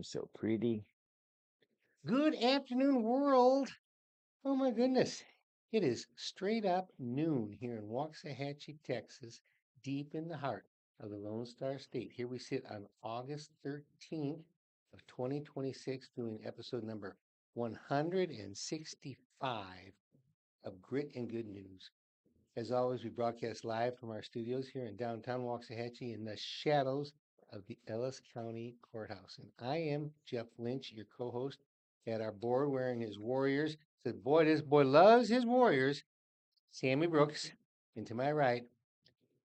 so pretty. Good afternoon, world. Oh my goodness. It is straight up noon here in Waxahachie, Texas, deep in the heart of the Lone Star State. Here we sit on August 13th of 2026 doing episode number 165 of Grit and Good News. As always, we broadcast live from our studios here in downtown Waxahachie in the shadows of the Ellis County Courthouse. And I am Jeff Lynch, your co-host at our board wearing his Warriors. Said, boy, this boy loves his Warriors. Sammy Brooks, and to my right,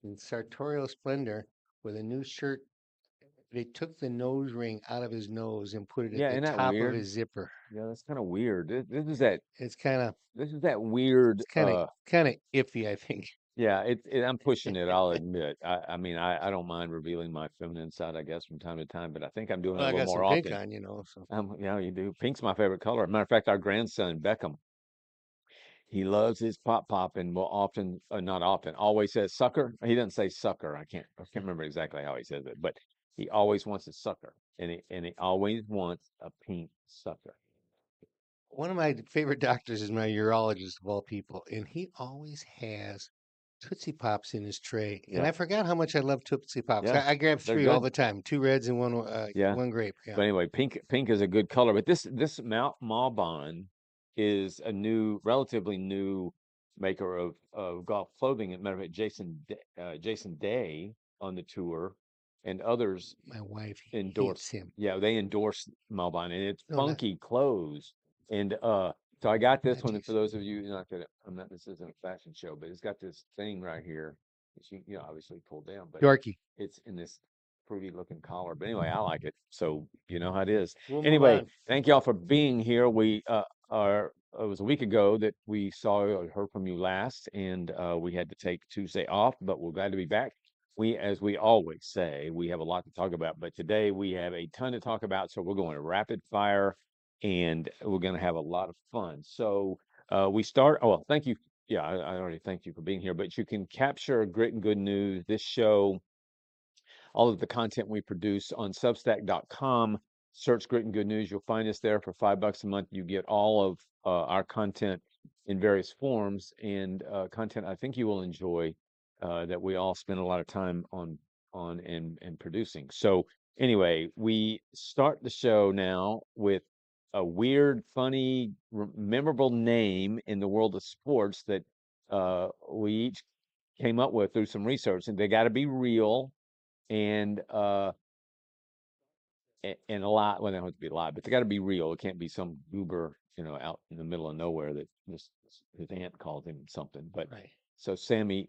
in sartorial splendor with a new shirt. They took the nose ring out of his nose and put it Yeah, at isn't the that top of weird? his zipper. Yeah, that's kind of weird. This is It's kind of that weird. kind of iffy, I think. Yeah, I'm pushing it. I'll admit. I mean, I don't mind revealing my feminine side, I guess, from time to time. But I think I'm doing it Well, a I little got more some pink often. on, So Yeah, you do. Pink's my favorite color. Matter of fact, our grandson Beckham, he loves his pop, and will often, not often, always says sucker. He doesn't say sucker. I can't remember exactly how he says it, but he always wants a sucker, and he always wants a pink sucker. one of my favorite doctors is my urologist of all people, and he always has Tootsie Pops in his tray. And Yeah, I forgot how much I love Tootsie Pops. yeah, I grab they're 3 all good. the time, 2 reds and Yeah. one grape. Yeah. But anyway, pink is a good color. But this Mount Malbon is a relatively new maker of golf clothing. As a matter of fact, Jason Day on the tour and others My wife endorse. hates him. Yeah, they endorse Malbon, and it's No, not funky clothes. And so I got this not one. And for Jason. those of you not that I'm not, this isn't a fashion show, but it's got this thing right here, which you obviously pull down, but Yorkie. it's in this pretty looking collar. But anyway, I like it. So you know how it is. We'll move Anyway, on. thank y'all for being here. We it was a week ago that we saw or heard from you last, and we had to take Tuesday off, but we're glad to be back. As we always say, we have a lot to talk about, but today we have a ton to talk about. So we're going to rapid fire, and we're going to have a lot of fun. So we start. Oh, well, thank you. Yeah, I already thank you for being here, but you can capture Grit and Good News, this show, all of the content we produce on substack.com. Search Grit and Good News. You'll find us there for $5 a month. You get all of our content in various forms, and content I think you will enjoy, that we all spend a lot of time on and producing. So anyway, we start the show now with a weird, funny, memorable name in the world of sports that we each came up with through some research, and they got to be real, and and a lot. Well, they don't have to be a lot, but they got to be real. It can't be some goober, out in the middle of nowhere that just his aunt called him something. But Right. so Sammy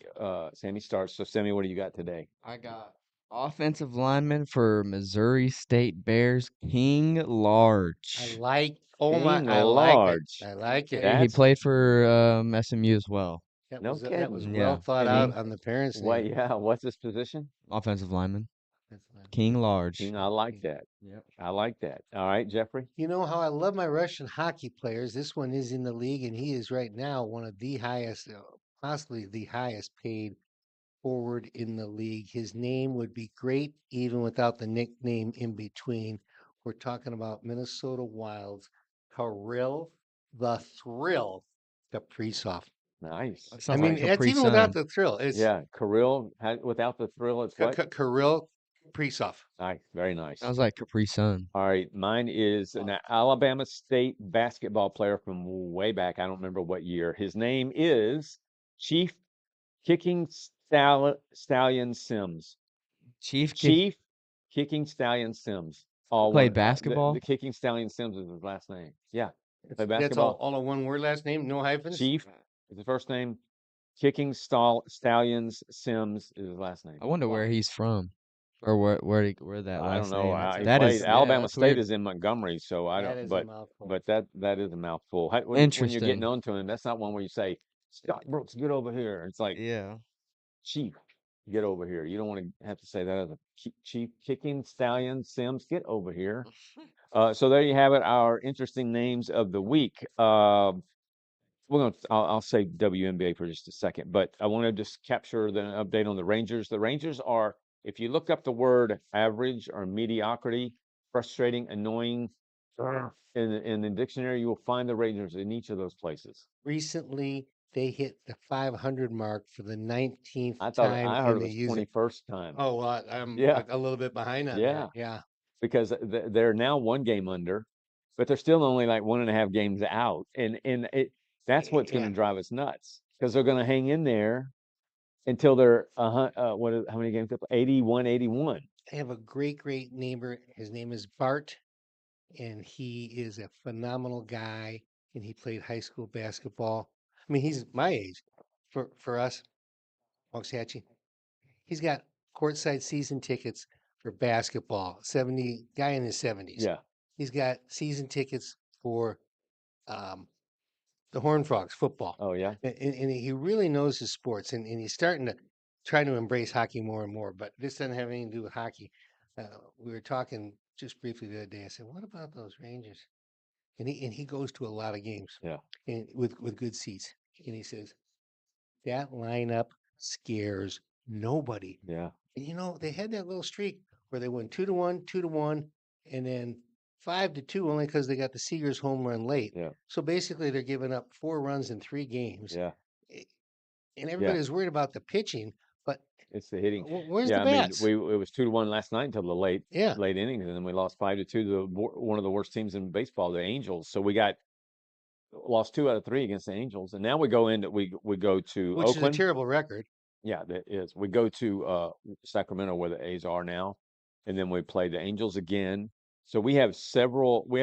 starts. So Sammy, what do you got today? I got offensive lineman for Missouri State Bears, King Large. King I like it. Large. I like it. He That's played for SMU as well. no That was kidding. well Yeah, thought And he, out on the parents' what? name. Yeah. What's his position? offensive lineman, That's fine. King Large. King. I like King. that. Yep. I like that. All right, Jeffrey. You know how I love my Russian hockey players. This one is in the league, and he is right now one of the highest, possibly the highest paid forward in the league. His name would be great even without the nickname in between. We're talking about Minnesota Wild's Kirill the Thrill Kaprizov. Nice. That I sounds mean, like that's Capri even without Sun. the thrill. It's Yeah. Kirill without the thrill. It's what? Kirill Kaprizov. Nice. Very nice. Sounds like Capri Sun. All right, mine is an Alabama State basketball player from way back. I don't remember what year. His name is Chief Stallion Sims. Chief Chief Kicking Stallion Sims. All played one. basketball. The Kicking Stallion Sims is his last name. Yeah, play That's basketball. all in one word last name, no hyphens. Chief is the first name. Kicking Stallions Sims is his last name. I wonder where he's from, or where that I don't last know. name. He That played is Alabama that's State weird. is in Montgomery, so I That don't. is a mouthful. But that is a mouthful. When you're getting Interesting. on to him, that's not one where you say, "Scott Brooks, get over here." It's like, Yeah. Chief, get over here. You don't want to have to say that as a Chief Kicking Stallion Sims, get over here. So there you have it. Our interesting names of the week. I'll say WNBA for just a second, but I want to just capture the update on the Rangers. The Rangers are, if you look up the word average or mediocrity, frustrating, annoying. In the dictionary, you will find the Rangers in each of those places. Recently, they hit the 500 mark for the 19th I thought time, I heard and it they was use it. 21st time. Oh, well, I'm Yeah, a little bit behind on that. yeah, Yeah. because they're now one game under, but they're still only like 1.5 games out, and that's what's going Yeah. to drive us nuts because they're going to hang in there until they're how many games? 81, 81. I have a great neighbor. His name is Bart, and he is a phenomenal guy. And he played high school basketball. I mean, he's my age. For us, Waxahachie, he's got courtside season tickets for basketball. 70 guy in his 70s. Yeah, He's got season tickets for um, the Horned Frogs football, oh yeah, and he really knows his sports, and he's starting to try to embrace hockey more and more. But this doesn't have anything to do with hockey. We were talking just briefly the other day. I said, "What about those Rangers?" And he goes to a lot of games, yeah, and with good seats. And he says that lineup scares nobody. yeah, And they had that little streak where they went 2-1, 2-1, and then 5-2 only because they got the Seegers home run late. yeah, So basically, they're giving up 4 runs in 3 games, yeah, eh, and yeah. everybody's worried about the pitching. But It's the hitting. where's the Yeah, I mean, bats? it was 2-1 last night until the Yeah, late innings, and then we lost 5-2 to one of the worst teams in baseball, the Angels. So we got lost 2 out of 3 against the Angels, and now we go to which is a Oakland. terrible record. Yeah, that is. We go to Sacramento where the A's are now, and then we play the Angels again. So we have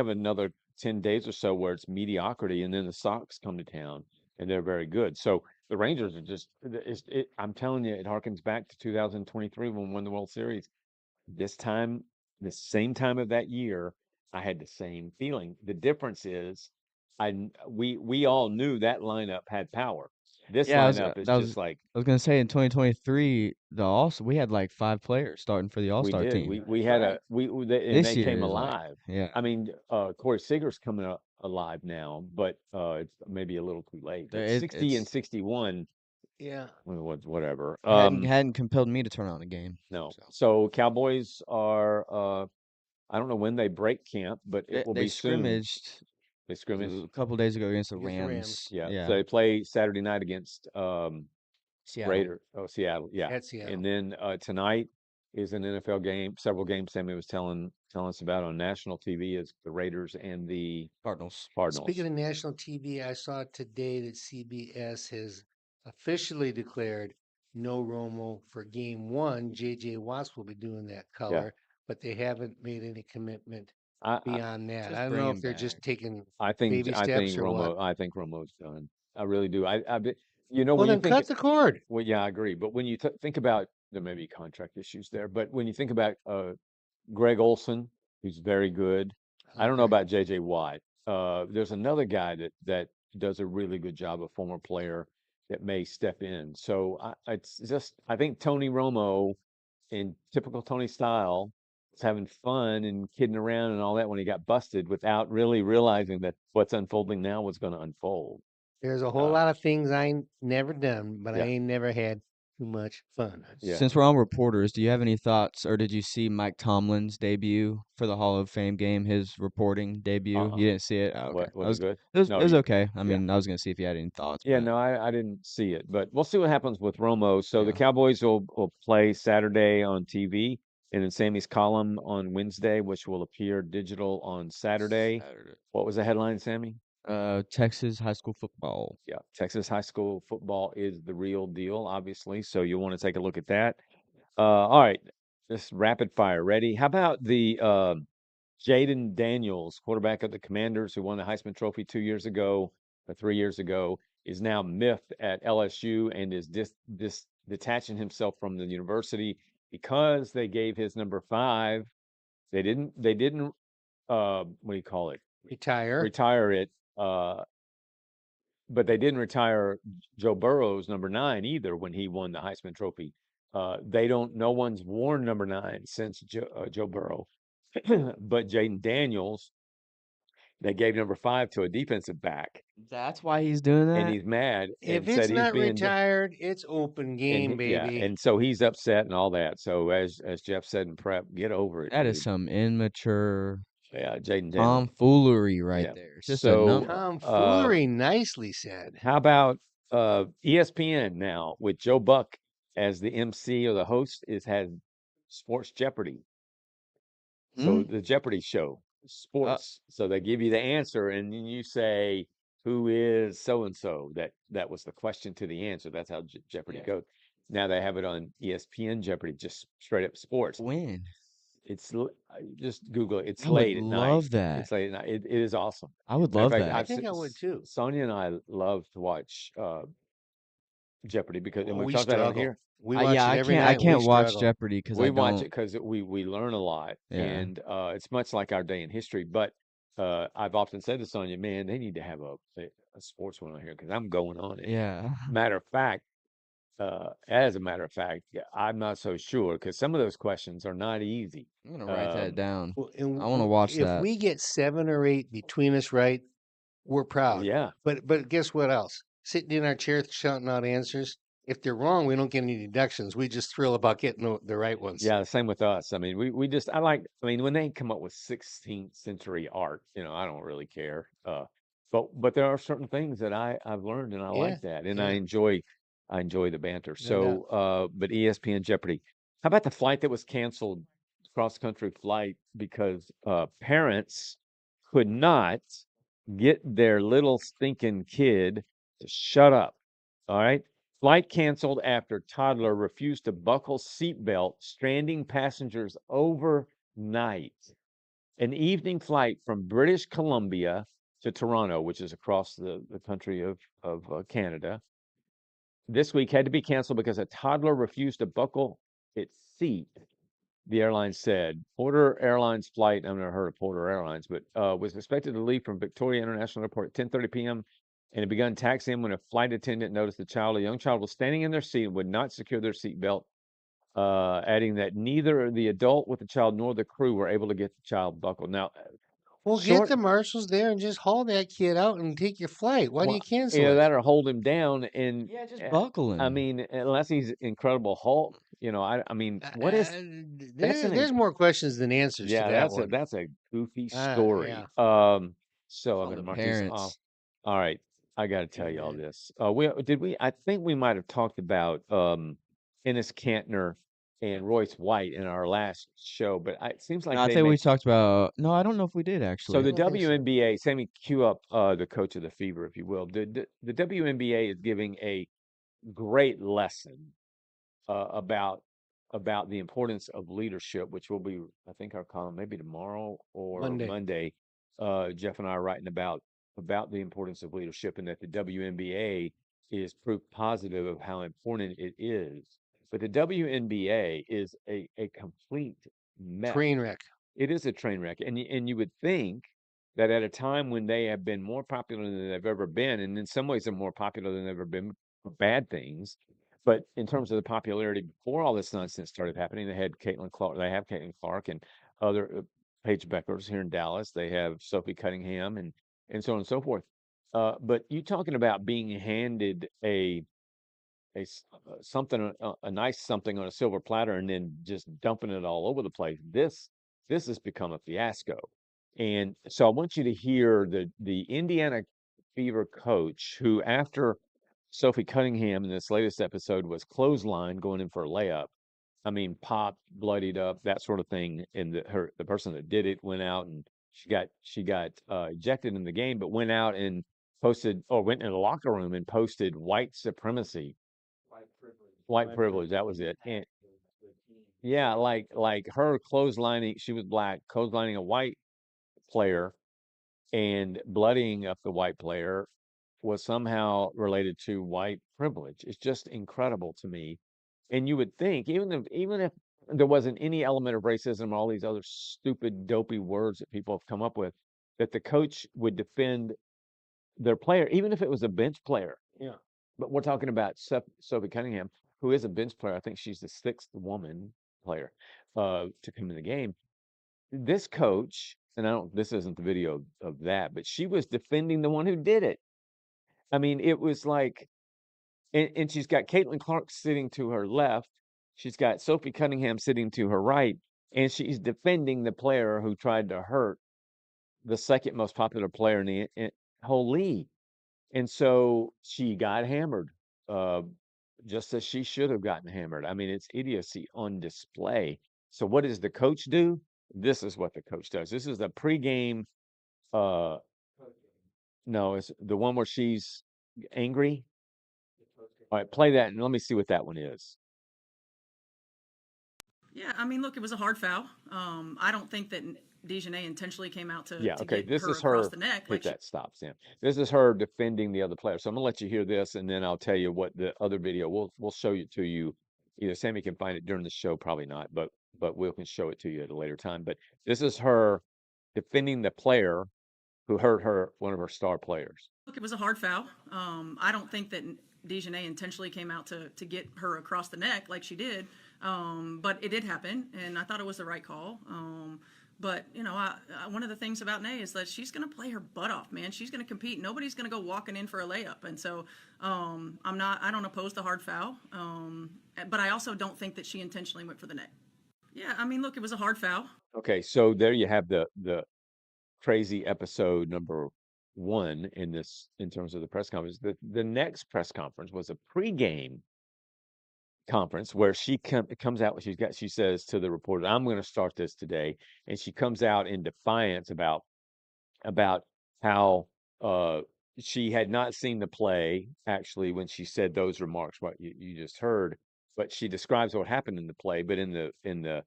another 10 days or so where it's mediocrity, and then the Sox come to town, and they're very good. So the Rangers are just, I'm telling you, it harkens back to 2023 when we won the World Series. This time, the same time of that year, I had the same feeling. The difference is, we all knew that lineup had power. This Yeah, lineup is that was just like I was gonna say in 2023, we had like 5 players starting for the we All-Star did. team. We That's had right. and This they came year is like, alive. yeah, I mean, Corey Seager's coming alive now, but it's maybe a little too late. At 60 and it's 61, Yeah, well, whatever. hadn't compelled me to turn on the game. No. So So Cowboys are I don't know when they break camp, but it will they be soon. scrimmaged They scrimmage. a couple days ago against the against the Rams Rams. Yeah. So Yeah, they play Saturday night against Seattle. Seattle. Yeah. at Seattle. And then tonight is an NFL game. Several games Sammy was telling us about on national TV is the Raiders and the Cardinals. Speaking Cardinals. of national TV, I saw today that CBS has officially declared no Romo for game one. JJ Watts will be doing that Yeah. color, but they haven't made any commitment I I, beyond that. I Just don't bring know if him they're back. just taking I baby steps or what. Think Romo's done. I really do. You know, Well, when you then think, cut the cord. well, yeah, I agree. But when you think about, there may be contract issues there, but when you think about Greg Olson, who's very good. I don't know Okay. about JJ Watt. There's another guy that does a really good job, a former player that may step in. So it's just I think Tony Romo, in typical Tony style, was having fun and kidding around and all that when he got busted without really realizing that what's unfolding now was going to unfold. There's a whole Uh, lot of things I ain't never done, but I yeah, ain't never had too much fun. yeah. Since we're on reporters, do you have any thoughts, or did you see Mike Tomlin's debut for the Hall of Fame game? His reporting debut. Uh-uh. You didn't see it? Oh, okay. What was it good? It No, was okay. I yeah. mean, I was gonna see if you had any thoughts, Yeah, but no, I didn't see it, but we'll see what happens with Romo. So the yeah, Cowboys will play Saturday on TV, and then Sammy's column on Wednesday, which will appear digital on Saturday. Saturday. What was the headline, Sammy? Texas high school football. Yeah, Texas high school football is the real deal, obviously. So you want to take a look at that. All right, just rapid fire. Ready? How about the Jaden Daniels, quarterback of the Commanders, who won the Heisman Trophy 2 years ago or 3 years ago, is now miffed at LSU and is detaching himself from the university because they gave his number 5. They didn't what do you call it? Retire. Retire it. But they didn't retire Joe Burrow's number 9 either when he won the Heisman Trophy. No one's worn number 9 since Joe Burrow, but Jaden Daniels They gave number 5 to a defensive back, That's why he's doing and that? he's mad If and said it's he's not being retired, it's open game, yeah, baby. and so he's upset and all that. So as Jeff said in prep, get over it, That is dude. some immature Yeah, Jaden Daniels. tomfoolery right Yeah. there. It's just a So number. Tomfoolery, nicely said. how about ESPN now with Joe Buck as the MC or the host has Sports Jeopardy. So Hmm? the Jeopardy show, Uh, sports. So they give you the answer, and then you say, "Who is so and so?" That was the question to the answer. That's how Jeopardy yeah. goes. Now they have it on ESPN Jeopardy, just straight up sports. When? Just Google it. It's I would late at night. love that. It's late at night. It is awesome. I would Matter of love fact, that. I think I would too. Sonia and I love to watch Jeopardy because, and Oh, we've we talked about it on struggle. here. We watch Yeah, it I every can't I night. We can't watch struggle. Jeopardy because I We watch it don't. because we learn a lot, Yeah. and it's much like our day in history. But I've often said to Sonia, man, they need to have a sports one on here because I'm going on it. Yeah. Matter of fact, as a matter of fact, yeah, I'm not so sure because some of those questions are not easy. I'm gonna write that down. Well, and I want to watch if that. we get 7 or 8 between us right, we're proud. Yeah, But guess what else? Sitting in our chair shouting out answers. If they're wrong, we don't get any deductions. We just thrill about getting the right ones. yeah, same with us. I mean, we just I mean, when they come up with 16th century art, I don't really care. But there are certain things that I've learned and I Yeah, like that, and yeah, I enjoy the banter. no doubt. So, but ESPN Jeopardy. How about the flight that was canceled, cross country flight because parents could not get their little stinking kid to shut up. All right. Flight canceled after toddler refused to buckle seatbelt, stranding passengers overnight. An evening flight from British Columbia to Toronto, which is across the country of Canada, this week had to be canceled because a toddler refused to buckle its seat, the airline said. Porter Airlines flight, I've never heard of Porter Airlines, but was expected to leave from Victoria International Airport at 10:30 p.m. and had begun taxiing when a flight attendant noticed a young child was standing in their seat and would not secure their seat belt, adding that neither the adult with the child nor the crew were able to get the child buckled. Now, Well, get short, the marshals there and just haul that kid out and take your flight. Why do you well, cancel either it? that or hold him down and Yeah, just buckle I him. mean, unless he's Incredible Hulk, I mean, what is that's There's more questions than answers to yeah, that one. that's a goofy Yeah. story. So I'm On gonna the mark these off. parents. All right, I got to tell you all Amen. this. I think we might have talked about Ennis Cantner and Royce White in our last show, but it seems No, like I they think we may. talked about. No, I don't know if we did So actually. the don't think so. WNBA, Sammy, cue up the coach of the Fever, if you will. The WNBA is giving a great lesson about the importance of leadership, which will be, I think, our column maybe tomorrow or Monday. Monday. Jeff and I are writing about the importance of leadership, and that the WNBA is proof positive of how important it is. But the WNBA is a complete mess. Train wreck. It is a train wreck, and you would think that at a time when they have been more popular than they've ever been, and in some ways they're more popular than they've ever been for bad things, but in terms of the popularity before all this nonsense started happening, they had Caitlin Clark. They have Caitlin Clark and other Paige Beckers here in Dallas. They have Sophie Cunningham and so on and so forth. But you talking about being handed something a nice something on a silver platter and then just dumping it all over the place. This has become a fiasco. And so I want you to hear the Indiana Fever coach who, after Sophie Cunningham in this latest episode was clothesline going in for a layup. I mean, popped, bloodied up, that sort of thing. And the person that did it went out and she got ejected in the game, but went out and posted or went in the locker room and posted white supremacy, white privilege. That was it. And yeah, like her clotheslining, she was black, clotheslining a white player and bloodying up the white player was somehow related to white privilege. It's just incredible to me. And you would think, even if there wasn't any element of racism, all these other stupid, dopey words that people have come up with, that the coach would defend their player, even if it was a bench player. Yeah. But we're talking about Sophie Cunningham, who is a bench player. I think she's the sixth woman player to come in the game. this coach, and I don't, this isn't the video of that, but she was defending the one who did it. I mean, it was like, and she's got Caitlin Clark sitting to her left. She's got Sophie Cunningham sitting to her right, and she's defending the player who tried to hurt the second most popular player in the whole league. And so she got hammered, uh, just as she should have gotten hammered. I mean, it's idiocy on display. So what does the coach do? This is what the coach does. This is the pregame. Uh, no, it's the one where she's angry. All right, play that and let me see what that one is. Yeah, I mean, look, it was a hard foul. I don't think that DeJounte intentionally came out Yeah, to okay. get This her is across her. the neck. Hit Like, that stop, Sam. This is her defending the other player. So I'm gonna let you hear this, and then I'll tell you what the other video. We'll show it to you. Either Sammy can find it during the show, probably not, but we can show it to you at a later time. But this is her defending the player who hurt her, one of her star players. look, it was a hard foul. I don't think that DeJounte intentionally came out to get her across the neck like she did. But it did happen, and I thought it was the right call. But you know, one of the things about Nay is that she's going to play her butt off, man. She's going to compete. Nobody's going to go walking in for a layup, and so I'm not. I don't oppose the hard foul, but I also don't think that she intentionally went for the neck. Yeah, I mean, look, it was a hard foul. Okay, so there you have the crazy episode number one in this in terms of the press conference. The next press conference was a pregame conference where she comes out. She says to the reporter, "I'm going to start this today," and she comes out in defiance about how she had not seen the play actually when she said those remarks. What you just heard, but she describes what happened in the play. But in the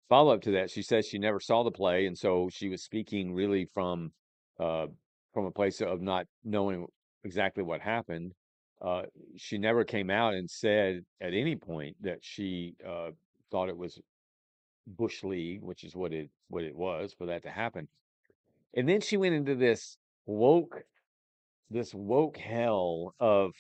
follow up to that, she says she never saw the play, and so she was speaking really uh, from a place of not knowing exactly what happened. Uh, she never came out and said at any point that she thought it was Bush League, which is what it was for that to happen. And then she went into woke this woke hell of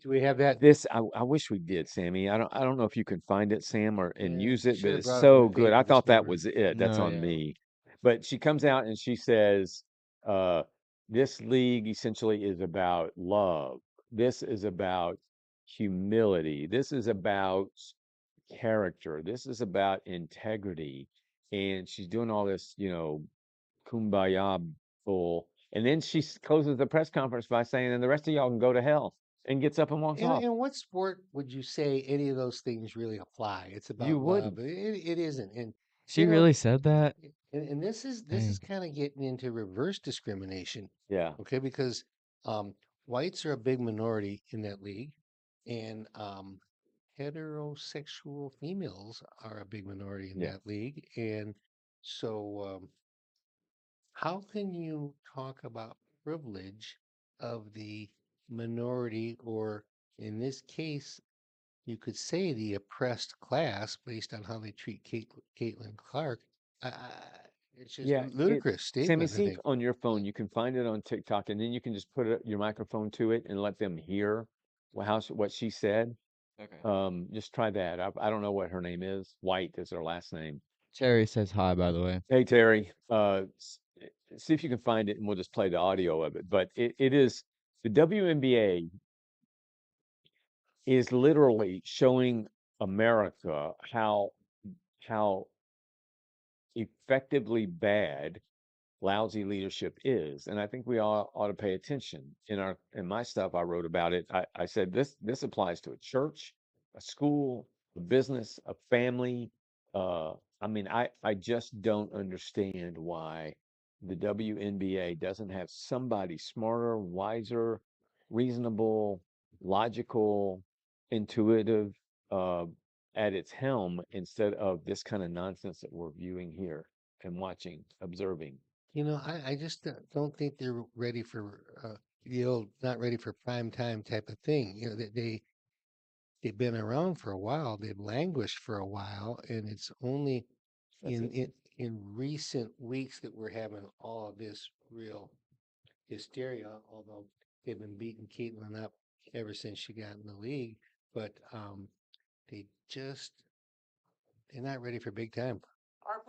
Do we have that? this. I wish we did, Sammy. I don't know if you can find it, Sam, or and Yeah, use you it, but should have it's brought it from the so good. I paper this thought that morning. was it. That's No, on yeah. me. But she comes out and she says, uh, this league essentially is about love. This is about humility. This is about character. This is about integrity. And she's doing all this, kumbaya bull. And then closes the press conference by saying, and the rest of y'all can go to hell, and gets up and walks And off. in what sport would you say any of those things really apply? It's You about love. wouldn't. It isn't. And She you know, really said that? and this is Dang. kind of getting into reverse discrimination, Yeah. okay? Because whites are a big minority in that league, and heterosexual females are a big minority in Yeah. that league. And so, how can you talk about privilege of the minority, or in this case, you could say the oppressed class based on how they treat Caitlin Clark? It's just Yeah. ludicrous Sammy, statement, I see if think. on your phone you can find it on TikTok, and then you can just put your microphone to it and let them hear what she said. Okay. Just try that. I don't know what her name is. White is her last name. Cherry says hi, by the way. Hey Terry, see if you can find it, and we'll just play the audio of it. But it is the WNBA is literally showing America how effectively bad lousy leadership is. And I think we all ought to pay attention. In my stuff I wrote about it, I said this applies to a church, a school, a business, a family. uh I mean, I just don't understand why the WNBA doesn't have somebody smarter, wiser, reasonable, logical, intuitive, uh at its helm, instead of this kind of nonsense that we're viewing here and watching, observing. I just don't think they're ready for the old not ready for prime time type of thing. They've been around for a while. They've languished for a while, and it's only That's in it. in recent weeks that we're having all of this real hysteria. Although they've been beating Caitlin up ever since she got in the league, but they just they're not ready for big time.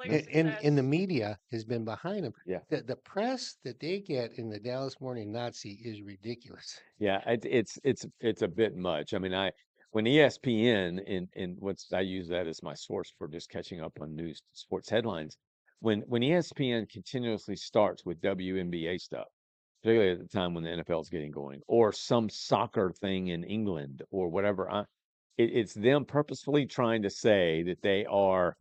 And the media has been behind them. Yeah. The press that they get in the Dallas Morning Nazi is ridiculous. Yeah, it's a bit much. I mean, when ESPN and I use that as my source for just catching up on news sports headlines. When ESPN continuously starts with WNBA stuff, particularly at the time when the NFL is getting going, or some soccer thing in England or whatever, it's them purposefully trying to say that they are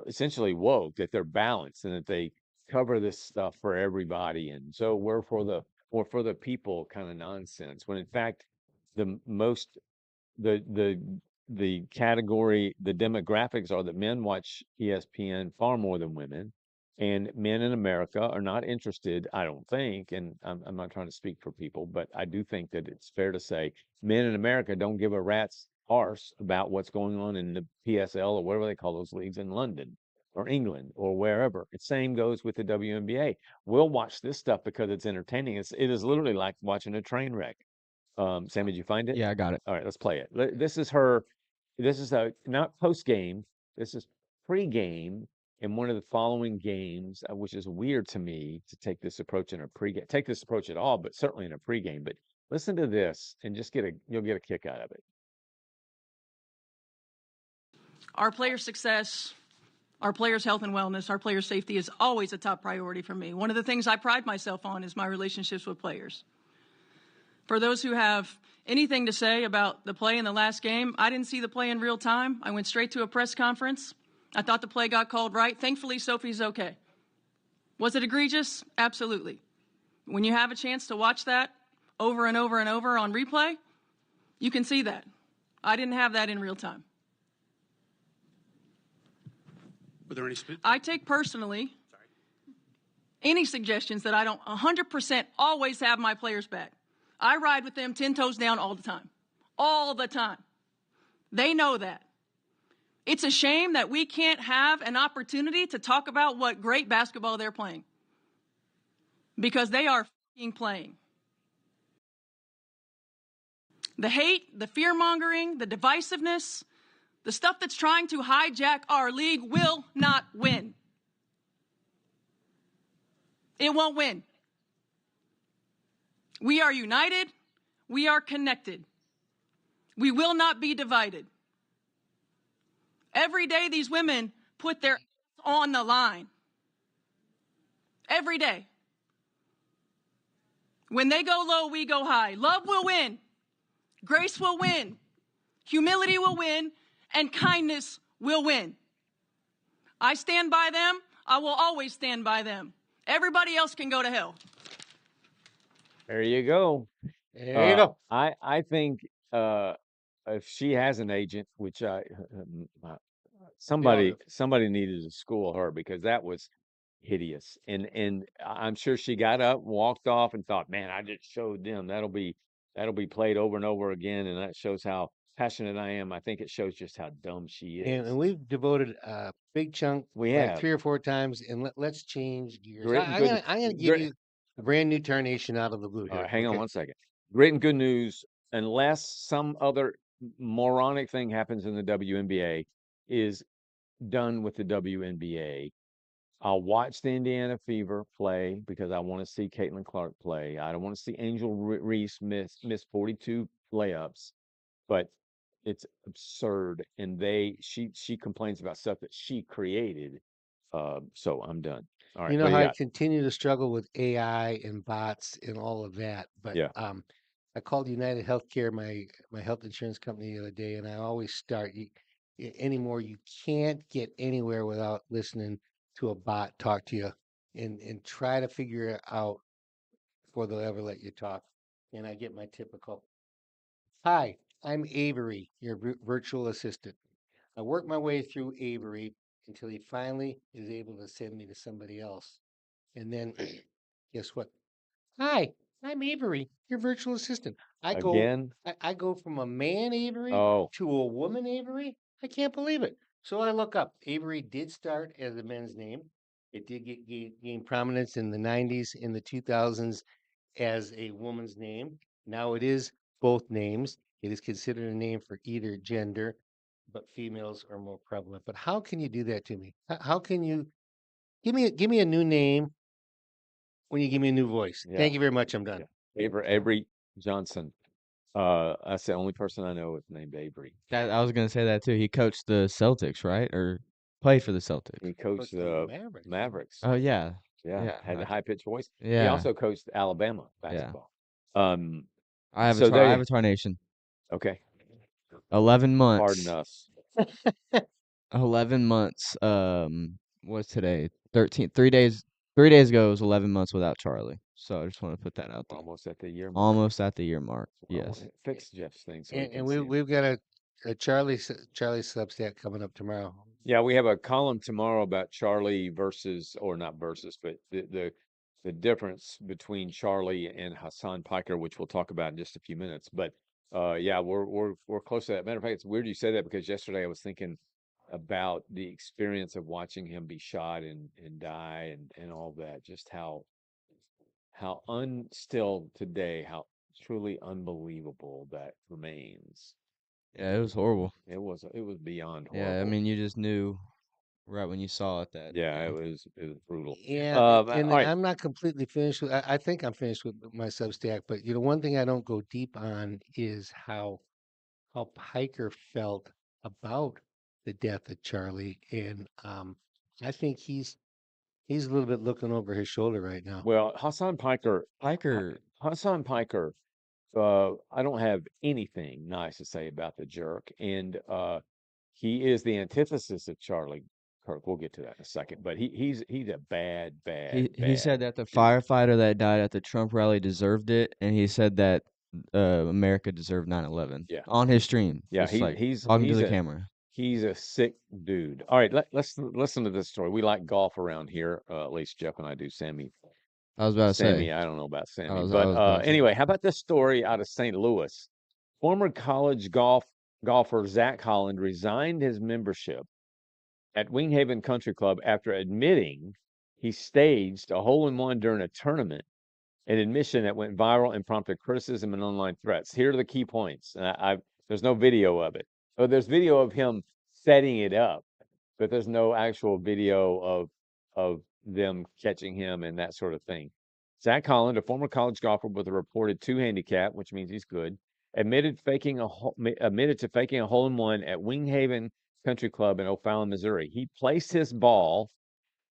essentially woke, that they're balanced, and that they cover this stuff for everybody, and so we're for the people kind of nonsense. When in fact, the most the category, the demographics are that men watch ESPN far more than women, and men in America are not interested, I don't think, and I'm not trying to speak for people, but I do think that it's fair to say men in America don't give a rat's arse about what's going on in the PSL or whatever they call those leagues in London or England or wherever. The same goes with the WNBA. We'll watch this stuff because it's entertaining. It is literally like watching a train wreck. Sammy, did you find it? Yeah, I got it. All right, let's play it. This is not post game. This is pre-game in one of the following games, which is weird to me to take this approach in a pre-game. Take this approach at all, but certainly in a pre-game. But listen to this and just you'll get a kick out of it. Our players' success, our players' health and wellness, our players' safety is always a top priority for me. One of the things I pride myself on is my relationships with players. For those who have anything to say about the play in the last game, I didn't see the play in real time. I went straight to a press conference. I thought the play got called right. Thankfully, Sophie's okay. Was it egregious? Absolutely. When you have a chance to watch that over and over and over on replay, you can see that. I didn't have that in real time. Were there any I take personally any suggestions that I don't 100% always have my players back. I ride with them 10 toes down all the time. All the time. They know that. It's a shame that we can't have an opportunity to talk about what great basketball they're playing. Because they are fucking playing. The hate, the fear-mongering, the divisiveness, the stuff that's trying to hijack our league will not win. It won't win. We are united. We are connected. We will not be divided. Every day these women put their on the line. Every day. When they go low, we go high. Love will win. Grace will win. Humility will win. And kindness will win. I stand by them. I will always stand by them. Everybody else can go to hell. There you go. There you go. I think if she has an agent, which somebody needed to school her, because that was hideous. And I'm sure she got up, walked off, and thought, "Man, I just showed them. That'll be played over and over again, and that shows how passionate I am." I think it shows just how dumb she is. And we've devoted a big chunk, We like have 3 or 4 times, and let's change gears. Grit and I'm good- gonna give grit- you a brand new tarnation out of the blue All here. right, hang on okay? one second. Great and good news, unless some other moronic thing happens in the WNBA, is done with the WNBA. I'll watch the Indiana Fever play because I want to see Caitlin Clark play. I don't want to see Angel Reese miss 42 layups, but it's absurd. And she complains about stuff that she created. So I'm done. All right, You know what do how you I got? continue to struggle with AI and bots and all of that, but Yeah. I called United Healthcare, my health insurance company, the other day, and I always start anymore. You can't get anywhere without listening to a bot talk to you, and try to figure it out before they'll ever let you talk. And I get my typical, "Hi, I'm Avery, your virtual assistant." I work my way through Avery until he finally is able to send me to somebody else. And then guess what? "Hi, I'm Avery, your virtual assistant." Again? I go from a man Avery Oh, to a woman Avery. I can't believe it. So I look up. Avery did start as a men's name. It did gain prominence in the 90s, in the 2000s as a woman's name. Now it is both names. It is considered a name for either gender. but females are more prevalent. But how can you do that to me? How can you give me a new name when you give me a new voice? Yeah. Thank you very much. I'm Yeah. done. Avery Johnson. That's the only person I know is named Avery. I was gonna say that too. He coached the Celtics, right? Or played for the Celtics. He coached Coached the the Mavericks. Mavericks. Oh yeah, Yeah, yeah, had the high pitched voice. He yeah, also coached Alabama yeah. basketball. Um, I so have there. Avatar Nation. Okay, 11 pardon months. us. 11 months. What's today? 13. 3 days. 3 days ago it was 11 months without Charlie. So I just want to put that out there. Almost at the year mark. Almost at the year mark. Well, Yes. fix Jeff's thing so he And can we see it. we've got a Charlie Substack coming up tomorrow. Yeah, we have a column tomorrow about Charlie versus, or not versus, but the difference between Charlie and Hasan Piker, which we'll talk about in just a few minutes. But yeah, we're close to that. Matter of fact, it's weird you say that because yesterday I was thinking about the experience of watching him be shot and die and all that. Just still today, how truly unbelievable that remains. Yeah, it was horrible. It was beyond Yeah, I horrible. mean, you just knew right when you saw it that. Yeah, it was brutal. Yeah, All and right. I'm not completely finished with. I think I'm finished with my Substack, but one thing I don't go deep on is how Piker felt about the death of Charlie, and I think he's a little bit looking over his shoulder right now. Well, Hasan Piker, Piker, Hasan Piker, I don't have anything nice to say about the jerk, and he is the antithesis of Charlie Kirk. We'll get to that in a second, but he's a bad, bad, he said bad that the dude. firefighter that died at the Trump rally deserved it, and he said that America deserved 9/11 Yeah, on his stream. yeah, Just like he's talking to he's the a camera. he's a sick dude. All right, let's listen to this story. We like golf around here, at least Jeff and I do. I was about to say. I don't know about I Sammy, was but about to say. anyway, how about this story out of St. Louis? Former college golfer Zach Holland resigned his membership at Winghaven Country Club after admitting he staged a hole-in-one during a tournament, an admission that went viral and prompted criticism and online threats. Here are the key points. There's no video of it. Oh, there's video of him setting it up, but there's no actual video of them catching him and that sort of thing. Zach Holland, a former college golfer with a reported 2 handicap, which means he's good, admitted to faking a hole-in-one at Winghaven Country Club in O'Fallon, Missouri. He placed his ball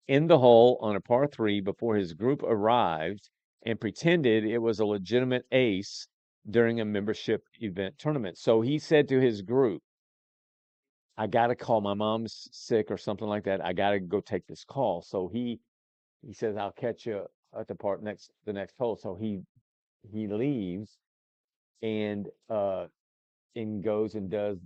in the hole on a par 3 before his group arrived and pretended it was a legitimate ace during a membership event tournament. So he said to his group, I got to call, my mom's sick or something like that. I got to go take this call. So he says, I'll catch you at the next hole. So he leaves and goes and does.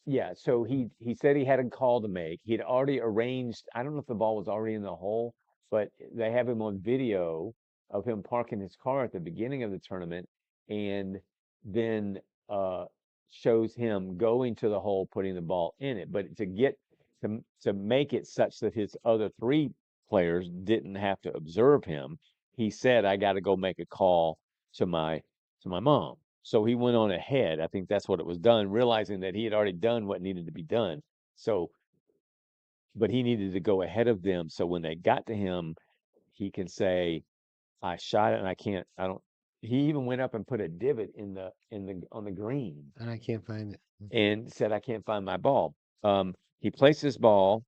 Yeah, so he said he had a call to make. He'd already arranged, I don't know if the ball was already in the hole, but they have him on video of him parking his car at the beginning of the tournament and then shows him going to the hole, putting the ball in it. But to make it such that his other 3 players didn't have to observe him, he said, I got to go make a call to my mom. So he went on ahead. I think that's what it was done, realizing that he had already done what needed to be done. So, but he needed to go ahead of them. So when they got to him, he can say, I shot it and I don't, he even went up and put a divot on the green And I can't find it. and said, I can't find my ball. He placed his ball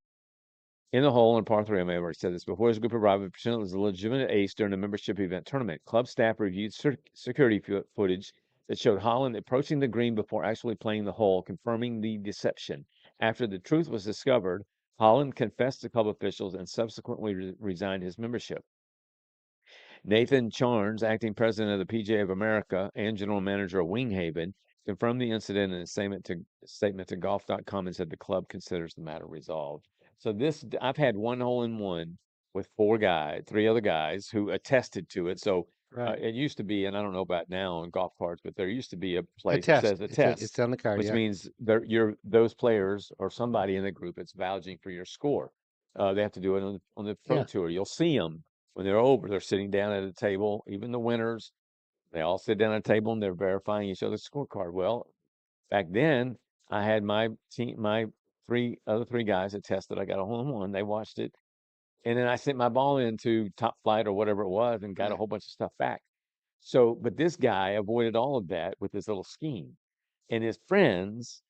in the hole in par 3. I may have already said this before. His group arrived and pretended it was a legitimate ace during a membership event tournament. Club staff reviewed security footage that showed Holland approaching the green before actually playing the hole, confirming the deception. After the truth was discovered, Holland confessed to club officials and subsequently resigned his membership. Nathan Charnes, acting president of the PGA of America and general manager of Winghaven, confirmed the incident in a statement to golf.com and said the club considers the matter resolved. So I've had one hole-in-one with 3 other guys who attested to it. So Right. it used to be, and I don't know about now on golf carts, but there used to be a place that test. says It's on the card. which Yeah. means those players or somebody in the group that's vouching for your score. They have to do it on the pro Yeah. tour. You'll see them when they're over. They're sitting down at a table. Even the winners, they all sit down at a table and they're verifying each other's scorecard. Well, back then, I had my team, my other three guys that tested. I got a hole in one. They watched it, and then I sent my ball into Top Flight or whatever it was, and got a Right. whole bunch of stuff back. So, but this guy avoided all of that with his little scheme, and his friends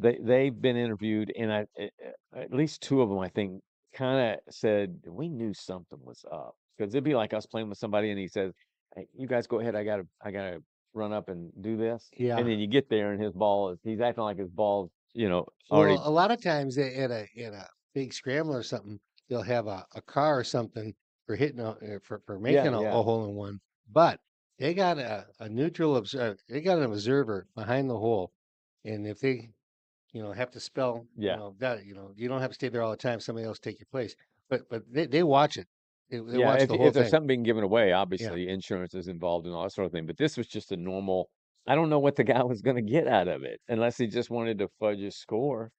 they've been interviewed, and at least two of them I think kind of said we knew something was up because it'd be like us playing with somebody, and he says, "Hey, you guys go ahead. I gotta run up and do this," and Yeah. then you get there, and he's acting like his ball's already. Well, a lot of times at a big scramble or something, they'll have a car or something for hitting for Yeah, making yeah. a hole in one. But they got a neutral observer. They got an observer behind the hole, and if they have to spell Yeah. that you don't have to stay there all the time. Somebody else take your place. But they watch it. They Yeah, watch the whole if there's thing. something being given away, Yeah. obviously insurance is involved and all that sort of thing. But this was just a normal. I don't know what the guy was going to get out of it, unless he just wanted to fudge his score.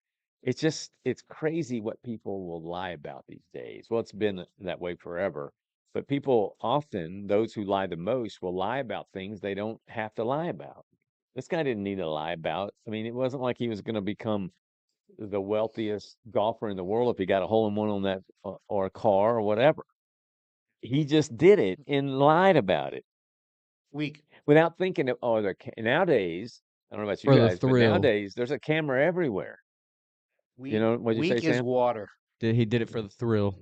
It's crazy what people will lie about these days. Well, it's been that way forever. But people often, those who lie the most, will lie about things they don't have to lie about. This guy didn't need to lie about. I mean, it wasn't like he was going to become the wealthiest golfer in the world if he got a hole in one on that or a car or whatever. He just did it and lied about it Weak. without thinking of, oh, nowadays, I don't know about you For the guys, but thrill. nowadays there's a camera everywhere. You Weak. know, what'd you say, Weak as Sam? water. He did it for the thrill.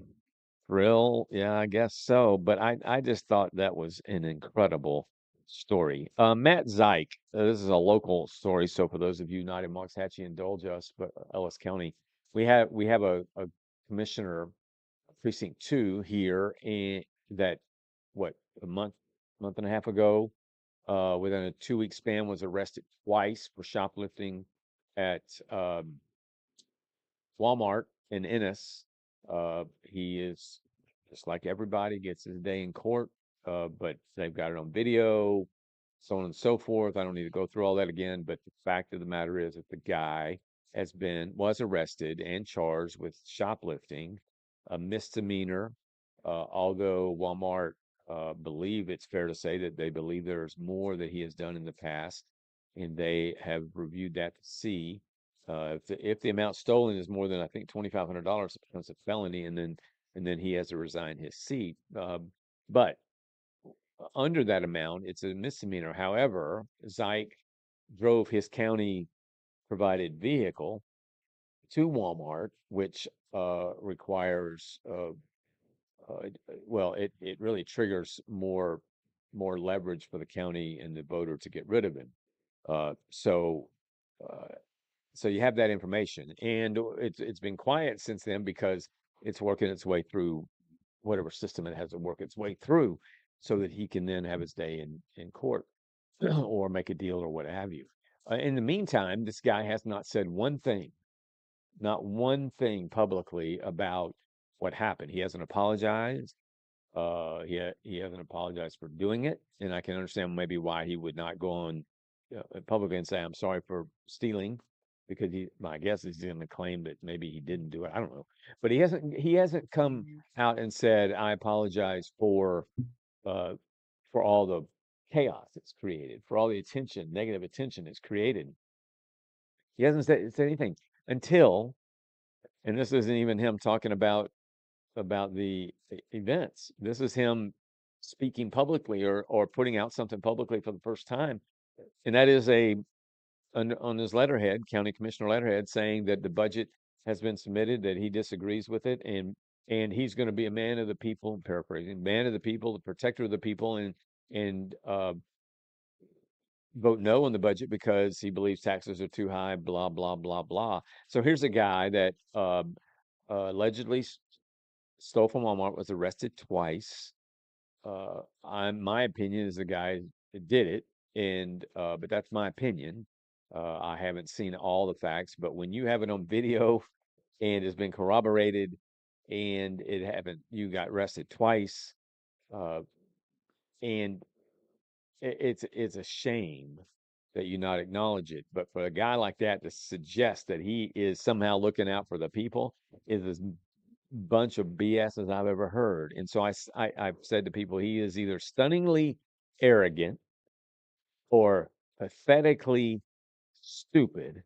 Thrill, yeah, I guess so. But I just thought that was an incredible story. Matt Zeich, this is a local story. So for those of you not in Waxahachie, indulge us, but Ellis County, we have a commissioner, precinct 2 here, and that what a month and a half ago, within a 2-week span, was arrested twice for shoplifting at Walmart in Ennis. He is just like everybody, gets his day in court, but they've got it on video, so on and so forth. I don't need to go through all that again, but the fact of the matter is that the guy was arrested and charged with shoplifting, a misdemeanor. Although Walmart believe it's fair to say that they believe there's more that he has done in the past, and they have reviewed that to see if the amount stolen is more than I think $2,500, it becomes a felony, and then he has to resign his seat. But under that amount, it's a misdemeanor. However, Zeich drove his county provided vehicle to Walmart, which requires well, it really triggers more leverage for the county and the voter to get rid of him. Uh, so uh, so you have that information, and it's been quiet since then because it's working its way through whatever system it has to work its way through, so that he can then have his day in court or make a deal or what have you. In the meantime, this guy has not said one thing, not one thing publicly about what happened. He hasn't apologized. He hasn't apologized for doing it, and I can understand maybe why he would not go on publicly and say I'm sorry for stealing, because my guess is he's going to claim that maybe he didn't do it. I don't know, but he hasn't come out and said I apologize uh, for all the chaos it's created, for all the negative attention it's created. He hasn't said anything until, and this isn't even him talking about the events. This is him speaking publicly or putting out something publicly for the first time, and that is on his letterhead, county commissioner letterhead, saying that the budget has been submitted, that he disagrees with it, and he's going to be a man of the people, paraphrasing, man of the people, the protector of the people, and vote no on the budget because he believes taxes are too high, blah blah blah blah. So here's a guy that allegedly stole from Walmart, was arrested twice. My opinion is the guy that did it, and but that's my opinion. I haven't seen all the facts, but when you have it on video and it's been corroborated, and you got arrested twice, uh, and it's a shame that you not acknowledge it. But for a guy like that to suggest that he is somehow looking out for the people is as bunch of BS as I've ever heard. And so I've said to people, he is either stunningly arrogant or pathetically stupid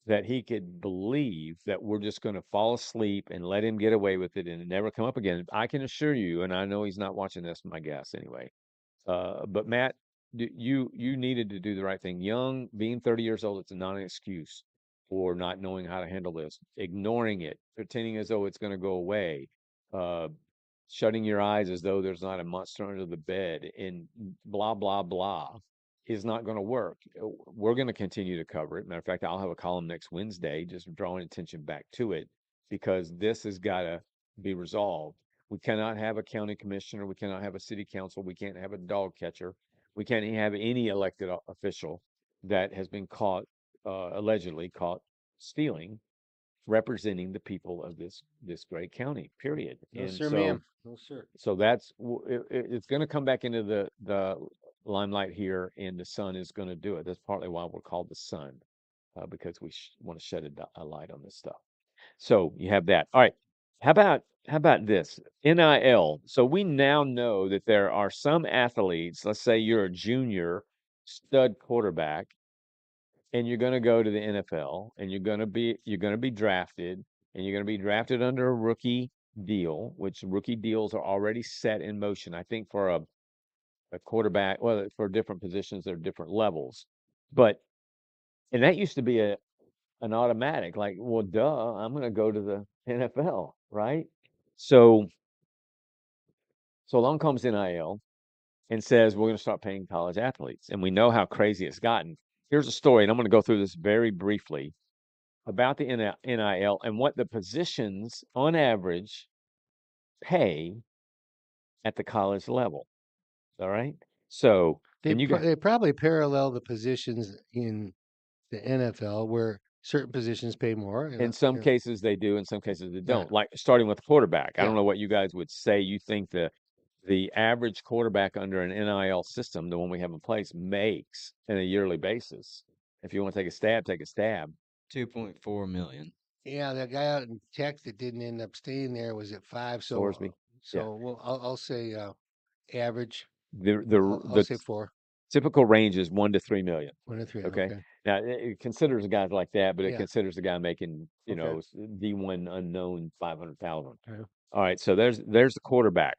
that he could believe that we're just going to fall asleep and let him get away with it and never come up again. I can assure you, and I know he's not watching this, my guess anyway. But Matt, you needed to do the right thing. Young, being 30 years old, it's not an excuse for not knowing how to handle this. Ignoring it, pretending as though it's going to go away, uh, shutting your eyes as though there's not a monster under the bed, and blah blah blah is not going to work. We're going to continue to cover it. Matter of fact, I'll have a column next Wednesday just drawing attention back to it because this has got to be resolved. We cannot have a county commissioner. We cannot have a city council. We can't have a dog catcher. We can't have any elected official that has been caught, allegedly caught stealing, representing the people of this great county. Period. No, And sir, so, ma'am. No, sir. so it's going to come back into the limelight here, and the sun is going to do it. That's partly why we're called the sun, because we want to shed a light on this stuff. So you have that. All right. How about this? NIL. So we now know that there are some athletes, let's say you're a junior stud quarterback and you're going to go to the NFL and you're going to be drafted and you're going to be drafted under a rookie deal, which rookie deals are already set in motion. I think for a quarterback, well, for different positions, there are different levels. But and that used to be an automatic, like, well, duh, I'm going to go to the NFL, right? So along comes NIL and says we're going to start paying college athletes, and we know how crazy it's gotten. Here's a story, and I'm going to go through this very briefly about the NIL and what the positions on average pay at the college level. All right, so They and you got they probably parallel the positions in the NFL where certain positions pay more. in some cases they do, in some cases they Yeah. don't. Like starting with the quarterback, I Yeah. don't know what you guys would say. You think the average quarterback under an NIL system, the one we have in place, makes on a yearly basis. If you want to take a stab, take a stab. 2.4 million. Yeah, that guy out in Tech that didn't end up staying there was at 5. So, Sorsby. Yeah. well, I'll say average. The I'll say 4. typical range is 1 to 3 million. 1 to 3. Okay. Okay. Now it considers guys like that, but it Yeah. considers the guy making, Okay. D1 unknown 500,000. Okay. All right. So there's the quarterback.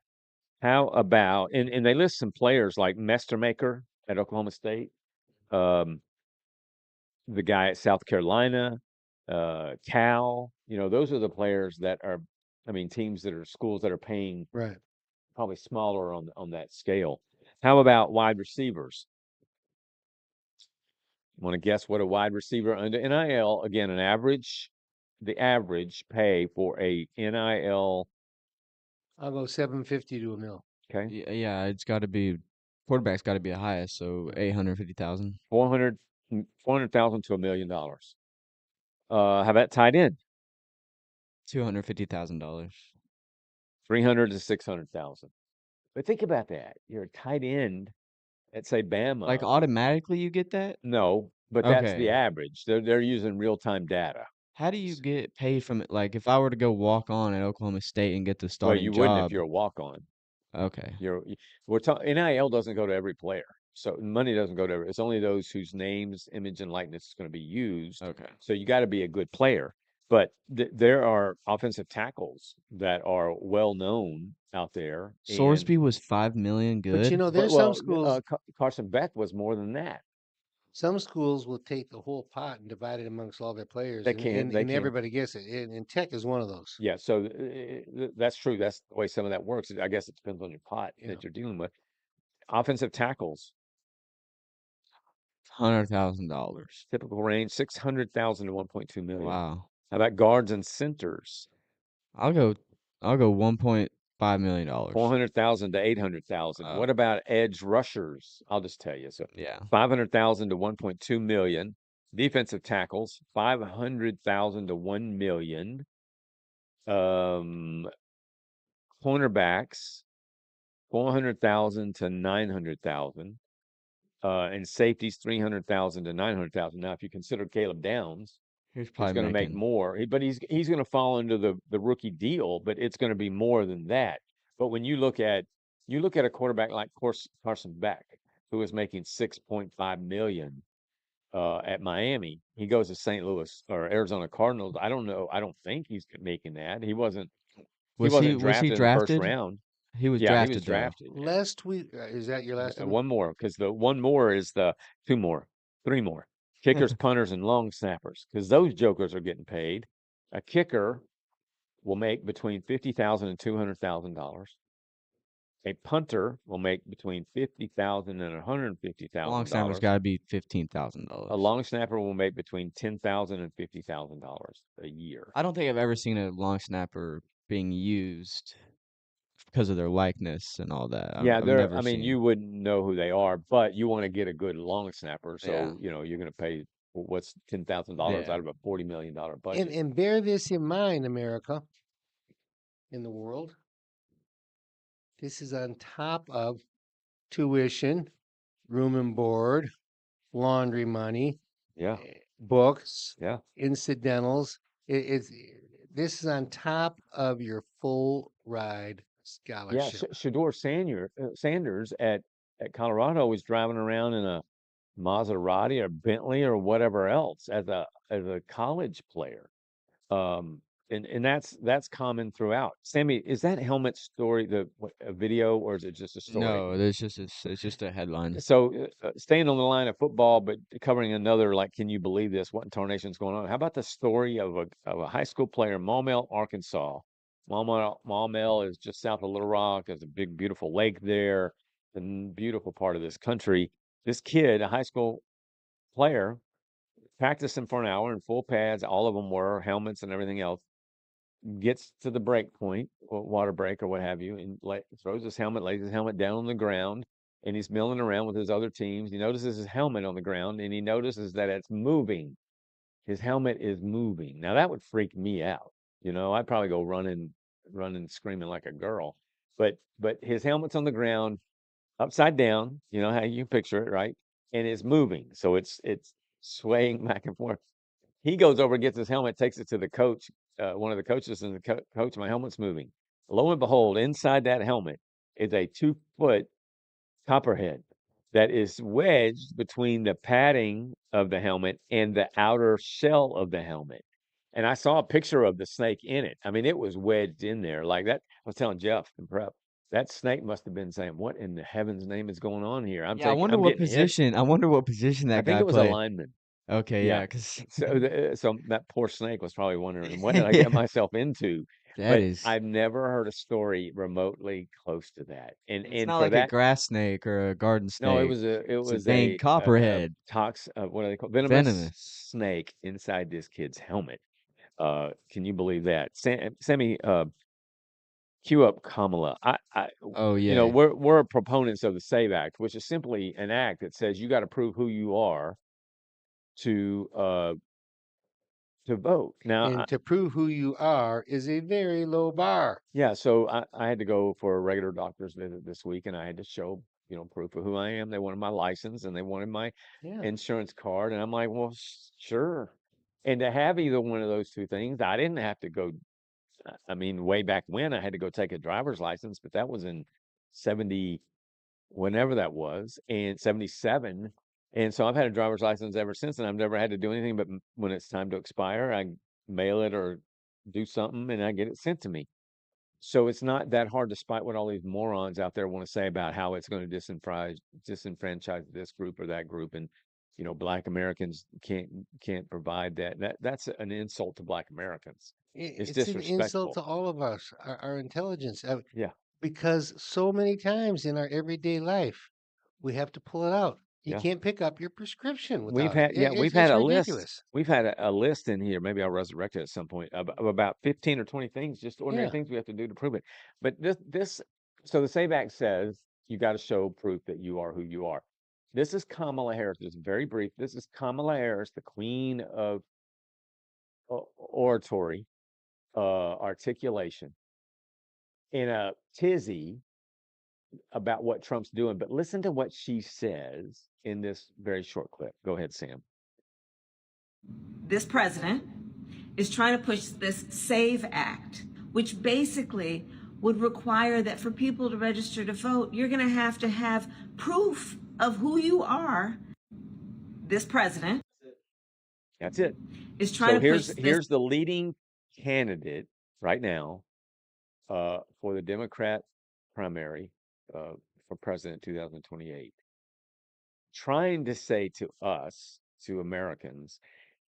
How about and they list some players like Mestermaker at Oklahoma State, the guy at South Carolina, Cal. Those are the players that are, I mean, teams that are schools that are paying Right. probably smaller on that scale. How about wide receivers? Want to guess what a wide receiver under NIL? Again, the average pay for a NIL. I'll go 750 to a mil. Okay, Yeah, it's got to be quarterback's got to be the highest, so 850,000. 400,000 to $1 million. How about tight end? $250,000. 300 to 600,000. But think about that. You're a tight end at say Bama. Like automatically you get that? No, but that's the Okay. average. They're using real time data. How do you get paid from it? Like if I were to go walk on at Oklahoma State and get the Well, starting you wouldn't if job. you're a walk on. Okay. We're talking NIL doesn't go to every player, so money doesn't go to every. It's only those whose names, image, and likeness is going to be used. Okay. So you got to be a good player. But there are offensive tackles that are well known out there. Sorsby was 5 million But good. there's some schools. Carson Beck was more than that. Some schools will take the whole pot and divide it amongst all their players. They and, can. and, They and can. everybody gets it. And Tech is one of those. Yeah. So that's true. That's the way some of that works. I guess it depends on your pot Yeah. that you're dealing with. Offensive tackles, $100,000. typical range 600,000 to 1.2 million. Wow. How about guards and centers? I'll go $1.5 million. 400,000 to 800,000. Oh. What about edge rushers? I'll just tell you. So Yeah. 500,000 to 1.2 million. Defensive tackles, 500,000 to 1 million. Cornerbacks, 400,000 to 900,000. And safeties, 300,000 to 900,000. Now, if you consider Caleb Downs, He's he's probably going to make making more. But he's going to fall into the rookie deal, but it's going to be more than that. But when you look at a quarterback like Carson Beck, who is making 6.5 million, at Miami. He goes to St. Louis or Arizona Cardinals. I don't know. I don't think he's making that. He wasn't Was he drafted in the first drafted? round. He was Yeah, he was drafted though. drafted. Last week, is that your last one? One more, because the one more is the two more, three more kickers, punters, and long snappers, because those jokers are getting paid. A kicker will make between $50,000 and $200,000. A punter will make between $50,000 and Long snapper's $150,000. got to be A $15,000. long snapper will make between $10,000 and $50,000 a year. I don't think I've ever seen a long snapper being used because of their likeness and all that. Yeah, I've never I mean, seen. you wouldn't know who they are, but you want to get a good long snapper, Yeah. so you're going to pay what's $10,000 Yeah. out of a $40 million budget. And bear this in mind, America, in the world. This is on top of tuition, room and board, laundry money, Yeah, books, yeah. incidentals. This is on top of your full ride Yeah, scholarship. Shador Sanders at Colorado was driving around in a Maserati or Bentley or whatever else as a college player. Um, and that's common throughout. Sammy, is that helmet story a video or is it just a story? No, it's just a headline. So staying on the line of football, but covering another, like, can you believe this? What in tarnation's going on? How about the story of a high school player, Maumelle, Arkansas? Maumelle is just south of Little Rock. There's a big, beautiful lake there. The beautiful part of this country. This kid, a high school player, practicing for an hour in full pads. All of them were helmets and everything else. Gets to the break point, or water break, or what have you, and throws his helmet, lays his helmet down on the ground, and he's milling around with his other teams. He notices his helmet on the ground, and he notices that it's moving. His helmet is moving. Now that would freak me out. I'd probably go running, screaming like a girl. But his helmet's on the ground, upside down. You know how you picture it, right? And it's moving, so it's swaying back and forth. He goes over, gets his helmet, takes it to the coach, one of the coaches, and the coach, my helmet's moving. Lo and behold, inside that helmet is a 2-foot copperhead that is wedged between the padding of the helmet and the outer shell of the helmet. And I saw a picture of the snake in it. I mean, it was wedged in there like that. I was telling Jeff in prep, that snake must have been saying, "What in the heaven's name is going on here? Yeah, I wonder I'm what getting hit." position. I wonder what position I that think guy it was a played. lineman. Okay, Yeah. yeah, because So that poor snake was probably wondering, what did I get myself into? that But is. I've never heard a story remotely close to that. It's And not for like a that, grass snake or a garden no, it snake. was a It's a dang copperhead, what are they called? Venomous venomous. snake inside this kid's helmet. Can you believe that? Sammy, cue up Kamala. Oh yeah, we're proponents of the SAVE Act, which is simply an act that says you got to prove who you are to vote. Now, And to prove who you are is a very low bar. yeah, so I had to go for a regular doctor's visit this week, and I had to show, proof of who I am. They wanted my license and they wanted my Yeah. insurance card, and I'm like, well, sure. And to have either one of those two things, I didn't have to go. I mean, way back when I had to go take a driver's license, but that was in 70, whenever that was, and 77. And so I've had a driver's license ever since, and I've never had to do anything but when it's time to expire, I mail it or do something, and I get it sent to me. So it's not that hard, despite what all these morons out there want to say about how it's going to disenfranchise this group or that group, and Black Americans can't provide that. That's an insult to Black Americans. It's It's an insult disrespectful. to all of us, our intelligence. Yeah, Because so many times in our everyday life, we have to pull it out. You yeah. can't pick up your prescription We've without had it. yeah, we've had It's a list. ridiculous. We've had a list in here. Maybe I'll resurrect it at some point of about 15 or 20 things, just ordinary Yeah. things we have to do to prove it. But so the SAVE Act says you got to show proof that you are who you are. This is Kamala Harris. Just very brief. This is Kamala Harris, the queen of oratory, articulation, in a tizzy about what Trump's doing. But listen to what she says in this very short clip. Go ahead, Sam. This president is trying to push this SAVE Act, which basically would require that for people to register to vote, you're going to have proof of who you are. this president That's it. is trying So to push here's the leading candidate right now for the Democrat primary for president 2028, trying to say to us, to Americans,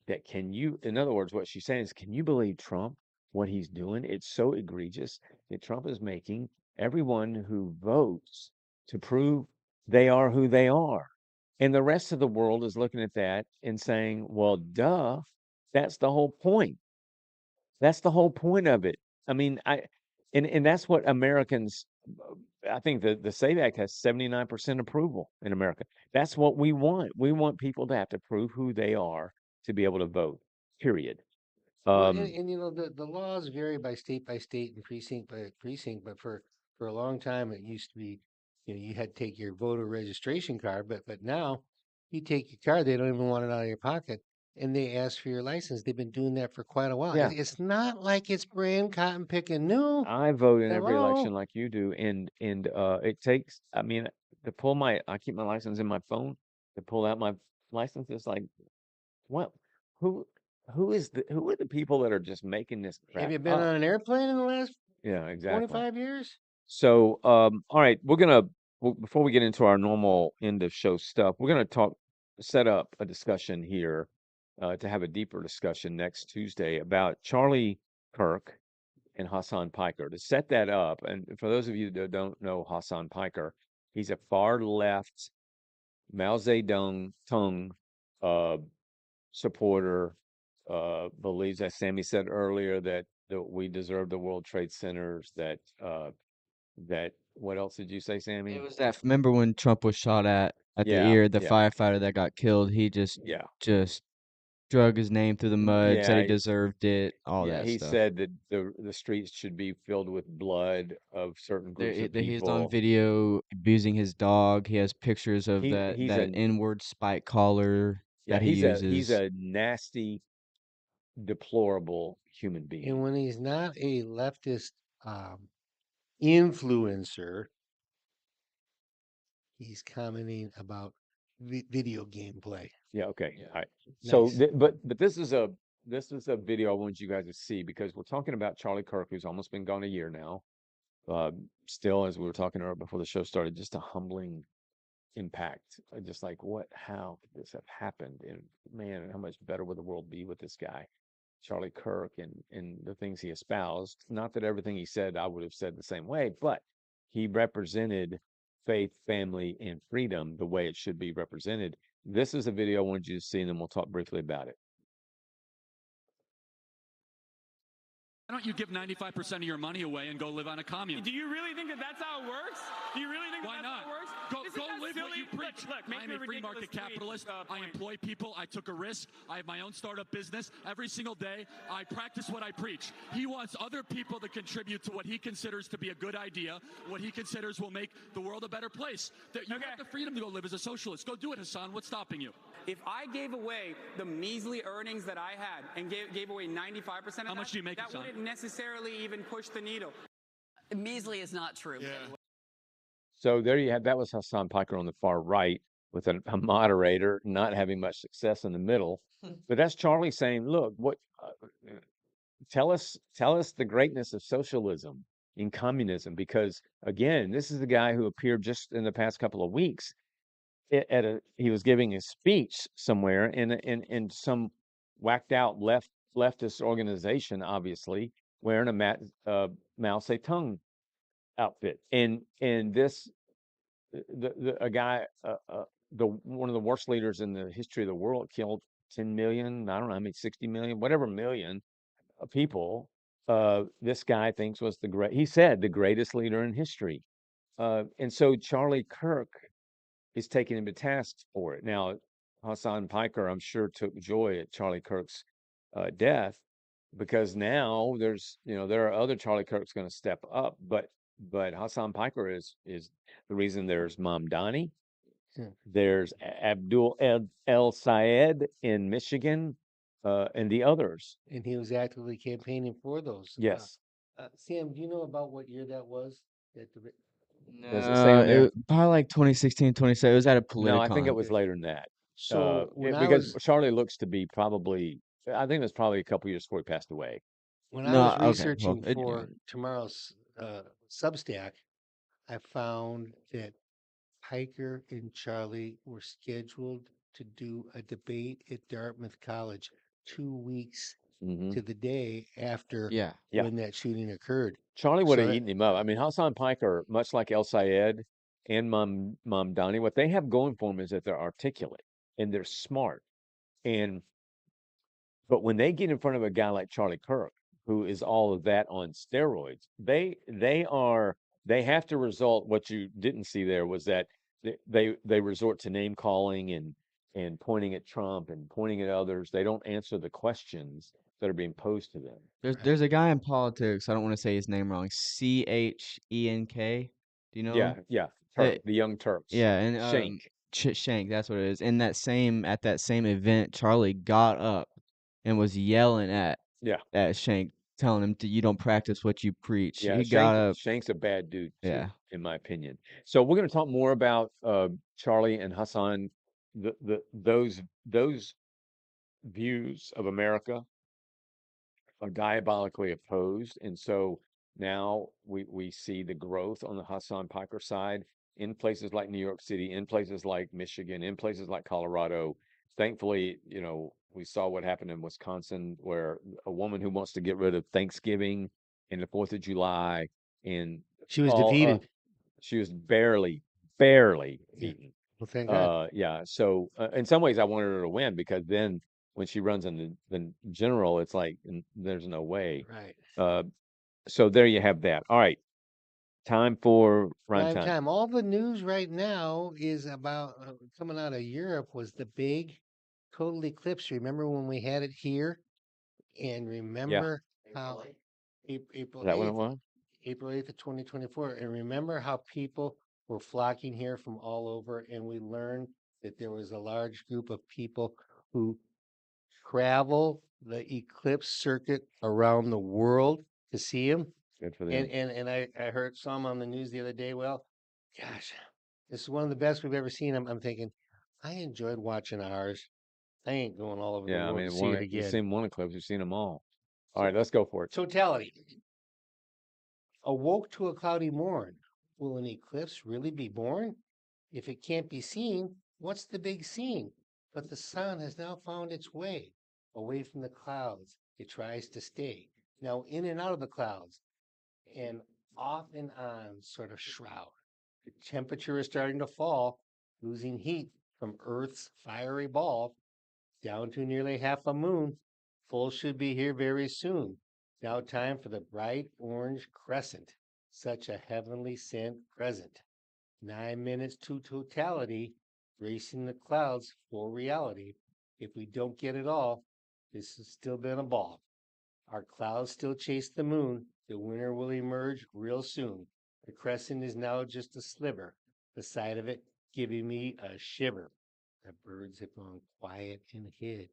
that in other words, what she's saying is, can you believe Trump, what he's doing? It's so egregious that Trump is making everyone who votes to prove they are who they are. And the rest of the world is looking at that and saying, well, duh, that's the whole point. That's the whole point of it. I mean, and that's what Americans, I think the SAVE Act has 79% approval in America. That's what we want. We want people to have to prove who they are to be able to vote, period. Well, Um, and the laws vary by state and precinct by precinct, but for a long time it used to be, you had to take your voter registration card, but now you take your card, they don't even want it out of your pocket, and they ask for your license. They've been doing that for quite a while. yeah, It's not like it's brand cotton picking new. I vote in every election Hello. like you do, and it takes, I mean, I keep my license in my phone. To pull out my license, it's like, what? Who who are the people that are just making this Have crap you been up? on an airplane in the last Yeah, exactly. 25 years? So, all right, before we get into our normal end of show stuff, we're gonna set up a discussion here, to have a deeper discussion next Tuesday about Charlie Kirk and Hasan Piker. To set that up, and for those of you that don't know Hasan Piker, he's a far left Mao Zedong uh, supporter, believes, as Sammy said earlier, that we deserve the World Trade Centers, that what else did you say, Sammy? It was that. Remember when Trump was shot at the Yeah, ear, the yeah, firefighter that got killed? He yeah. just drug his name through the mud, said he Yeah, deserved it, all yeah. that He stuff. said that the streets should be filled with blood of certain groups of He's on people. video abusing his dog. He has pictures of He's that a N-word spike collar Yeah, that he he's uses. a nasty, deplorable human And being. when he's not a leftist influencer, he's commenting about video game play. Yeah, okay. All right. So, Nice. but this is a video I want you guys to see because we're talking about Charlie Kirk, who's almost been gone a year now. Still, as we were talking earlier before the show started, just a humbling impact. Just like how could this have happened? And man, how much better would the world be with this guy, Charlie Kirk, and the things he espoused? Not that everything he said I would have said the same way, but he represented faith, family, and freedom the way it should be represented. This is a video I wanted you to see, and then we'll talk briefly about it. Why don't you give 95% of your money away and go live on a commune? Do you really think that that's how it works? Do you really think Why that's not? how it works? Go Isn't live that what silly? you preach. Look, make I'm the a free ridiculous market capitalist. I point. employ people. I took a risk. I have my own startup business. Every single day, I practice what I preach. He wants other people to contribute to what he considers to be a good idea, what he considers will make the world a better place. That you have the freedom to go live as a socialist. Go do it, Hasan. What's stopping you? If I gave away the measly earnings that I had and gave away 95% of How much do you make, that Hasan? wouldn't necessarily even push the needle. Measly is not true. So there you have, that was Hasan Piker on the far right with a moderator not having much success in the middle. But that's Charlie saying, look, tell us the greatness of socialism in communism, because again, this is the guy who appeared just in the past couple of weeks he was giving a speech somewhere in some whacked out leftist organization, obviously wearing a Mao Zedong outfit, and this a guy the one of the worst leaders in the history of the world killed 10 million, I don't know how many, 60 million, whatever million people. This guy thinks was he said the greatest leader in history, and so Charlie Kirk is taking him to task for it. Now, Hasan Piker, I'm sure, took joy at Charlie Kirk's death, because now there are other Charlie Kirks going to step up, but Hasan Piker is the reason. There's Mamdani, there's Abdul El Sayed in Michigan, and the others. And he was actively campaigning for those. Yes. Sam, do you know about what year that was? Does it say on there? Probably like 2016, 2017. It was at a No, I think it Politicon. was later than that. So when I because was Charlie looks to be probably, I think it's probably a couple years before he passed away. No, okay. Well, researching yeah. for tomorrow's Substack, I found that Piker and Charlie were scheduled to do a debate at Dartmouth College 2 weeks Hmm. to the day after Yeah. Yeah. when that shooting occurred. Charlie would So have that, eaten him up. I mean, Hasan Piker, much like El Sayed and Mom Donnie, what they have going for them is that they're articulate and they're smart. And but when they get in front of a guy like Charlie Kirk, who is all of that on steroids, they have to result. What you didn't see there was that they resort to name calling and pointing at Trump and pointing at others. They don't answer the questions that are being posed to them. There's a guy in politics. I don't want to say his name wrong. Chehnk. Do you know Yeah, him? yeah. Turk, That the Young Turks, yeah, and Shank. Shank. That's what it is. In that same at that same event, Charlie got up and was yelling Yeah, at Shank, telling him you don't practice what you preach. yeah. He got up. Shank's a bad dude too, Yeah. in my opinion. So we're going to talk more about Charlie and Hassan, those views of America are diabolically opposed. And so now we see the growth on the Hassan Piker side in places like New York City, in places like Michigan, in places like Colorado. Thankfully, we saw what happened in Wisconsin, where a woman who wants to get rid of Thanksgiving and the 4th of July and she was all, defeated. she was barely Yeah. beaten. Well, thank God. Yeah. So in some ways, I wanted her to win because then when she runs in the general, it's like there's no way. Right. Uh, so there you have that. All right, time for prime Prime time. time. All the news right now is about coming out of Europe was the big total eclipse. Remember when we had it here? And Yeah, remember how is April that what it 8th, was? April 8th of 2024. And remember how people were flocking here from all over. And we learned that there was a large group of people who travel the eclipse circuit around the world to see him. Good for And them. and I heard some on the news the other day. Well, gosh, this is one of the best we've ever seen. I'm thinking, I enjoyed watching ours. I ain't going all over the Yeah, I world to mean, see it you've again. seen one eclipse, you've seen them all. All So, right, let's go for it. totality. Awoke to a cloudy morn. Will an eclipse really be born? If it can't be seen, what's the big scene? But the sun has now found its way away from the clouds. It tries to stay. Now in and out of the clouds and off and on sort of shroud. The temperature is starting to fall, losing heat from Earth's fiery ball down to nearly half a moon. Full should be here very soon. Now time for the bright orange crescent, such a heavenly sent present. 9 minutes to totality, racing the clouds for reality. If we don't get it all, this has still been a ball. Our clouds still chase the moon. The winter will emerge real soon. The crescent is now just a sliver, the sight of it giving me a shiver. The birds have gone quiet and hid,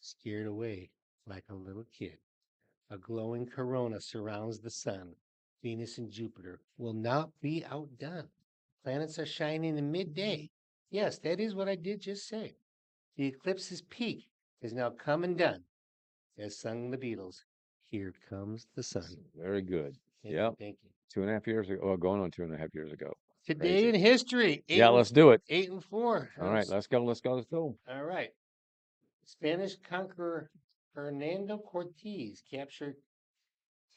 scared away like a little kid. A glowing corona surrounds the sun. Venus and Jupiter will not be outdone. Planets are shining in midday. Yes, that is what I did just say. The eclipse's peak is now come and done. As sung the Beatles, here comes the sun. Very good. Thank Yep. you, thank you. 2.5 years ago, well, going on 2.5 years ago. Today Crazy. in history, Yeah, let's do it. 8-4. All right, let's go. All right. Spanish conqueror Hernando Cortez captured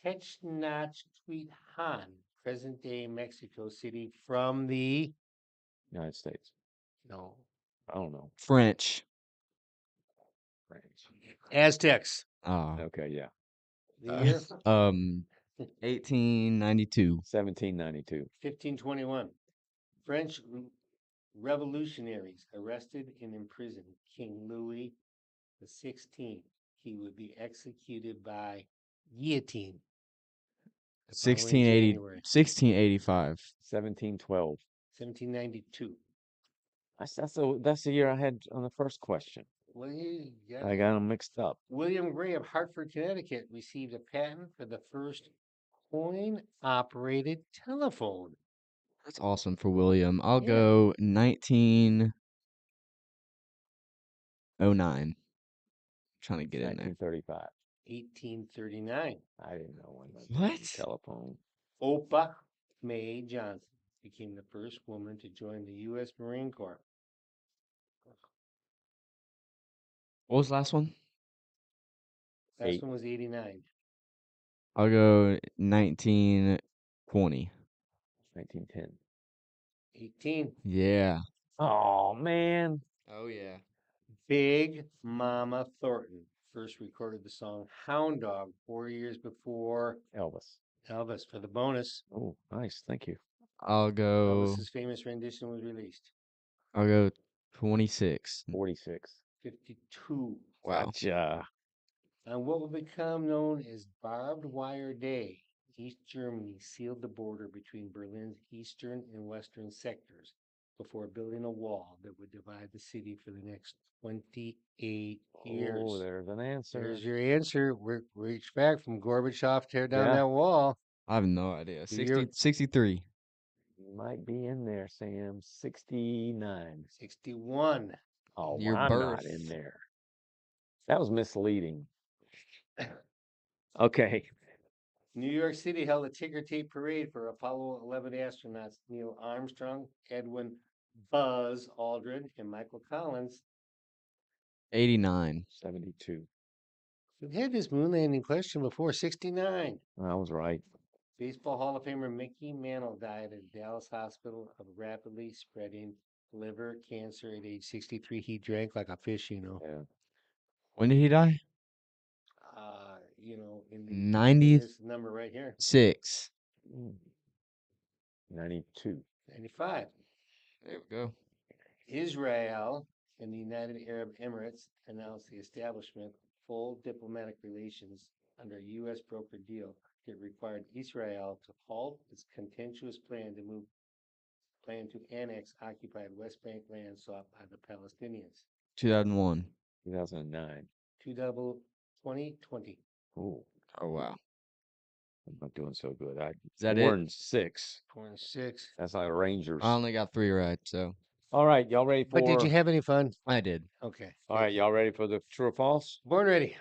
Tenochtitlan, present-day Mexico City, from the United States. no I don't know. French. French. Aztecs. Oh. Okay, yeah. The year 1892. 1792. 1521. French revolutionaries arrested and imprisoned King Louis XVI. He would be executed by guillotine the following 1680. January 1685. 1712. 1792. That's the year I had on the first question. Well, you got I got them mixed up. William Gray of Hartford, Connecticut received a patent for the first coin-operated telephone. That's awesome for William. I'll Yeah. go 19. 1909. Trying to get in there. 1935. 1839. I didn't know when the What? telephone. Opa Mae Johnson became the first woman to join the U.S. Marine Corps. What was the last one? Last Eight. one was 89. I'll go 1920. 1910. 18. Yeah. Oh man. Oh yeah. Big Mama Thornton first recorded the song Hound Dog 4 years before Elvis. Elvis. For the bonus, Oh, nice. Thank you. I'll go. Elvis's famous rendition was released. I'll go 26. 46. 52. Wow. Gotcha. On what will become known as Barbed Wire Day, East Germany sealed the border between Berlin's eastern and western sectors before building a wall that would divide the city for the next 28 years. Oh, there's an answer. There's your answer. We're reached back from Gorbachev, tear down Yeah. that wall. I have no idea. You're- 63. You might be in there, Sam. 69. 61. Oh, Your well, I'm not birth. in there. That was misleading. Okay. New York City held a ticker tape parade for Apollo 11 astronauts Neil Armstrong, Edwin Buzz Aldrin, and Michael Collins. 89. 72. We've had this moon landing question before. 69. I was right. Baseball Hall of Famer Mickey Mantle died at Dallas Hospital of rapidly spreading liver cancer at age 63. He drank like a fish, Yeah. When did he die? In 90 this number right here, 6. 92. 95. There we go. Israel and the United Arab Emirates announced the establishment of full diplomatic relations under a U.S. brokered deal that required Israel to halt its contentious plan to annex occupied West Bank land sought by the Palestinians. 2001. 2009. 2020. Oh, Oh wow. I'm not doing so good. Is that Four it? and 6. 26. That's like Rangers. I only got 3 right, so All right, y'all ready for? But did you have any fun? I did. Okay. All right, y'all ready for the true or false? Born ready.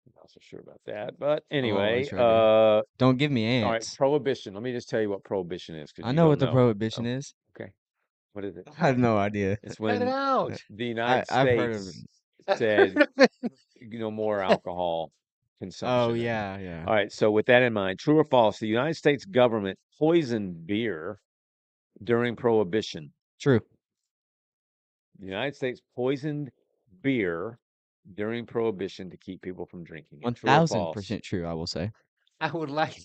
I'm not so sure about that, but I'm anyway, always ready. Don't give me all right, ants. prohibition. Let me just tell you what prohibition is, because I you know don't what the know. prohibition Oh, is. okay, what is it? I have no idea. It's Cut it when out. the United I've heard of States it. said more alcohol consumption. Oh yeah, yeah. All right, so with that in mind, true or false? The United States government poisoned beer during Prohibition. True. The United States poisoned beer during Prohibition to keep people from drinking it. True or false? 1000% true, I will say. I would like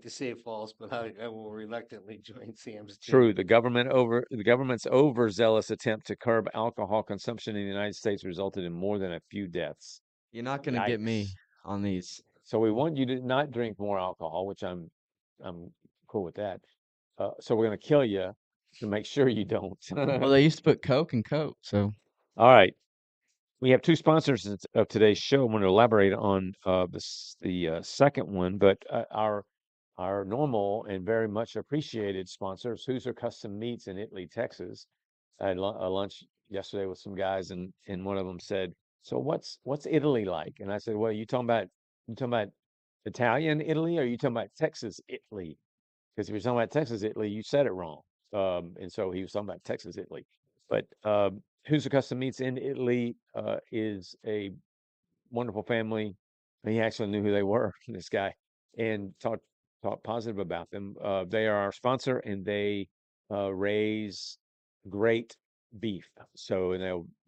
to say false, but I will reluctantly join Sam's team. True. The government's overzealous attempt to curb alcohol consumption in the United States resulted in more than a few deaths. You're not gonna get me Yikes. on these. So we want you to not drink more alcohol, which I'm cool with that. So we're gonna kill you to make sure you don't. Well, they used to put Coke in Coke, so All right. We have two sponsors of today's show. I'm going to elaborate on the second one, but our normal and very much appreciated sponsors, Hoosier Custom Meats in Italy, Texas. I had a lunch yesterday with some guys, and one of them said, "So what's Italy like?" And I said, "Well, you talking about Italian Italy, or are you talking about Texas Italy? Because if you're talking about Texas Italy, you said it wrong." And so he was talking about Texas Italy. But Who's the Custom Meats in Italy is a wonderful family. He actually knew who they were, this guy, and talked positive about them. They are our sponsor, and they raise great beef. So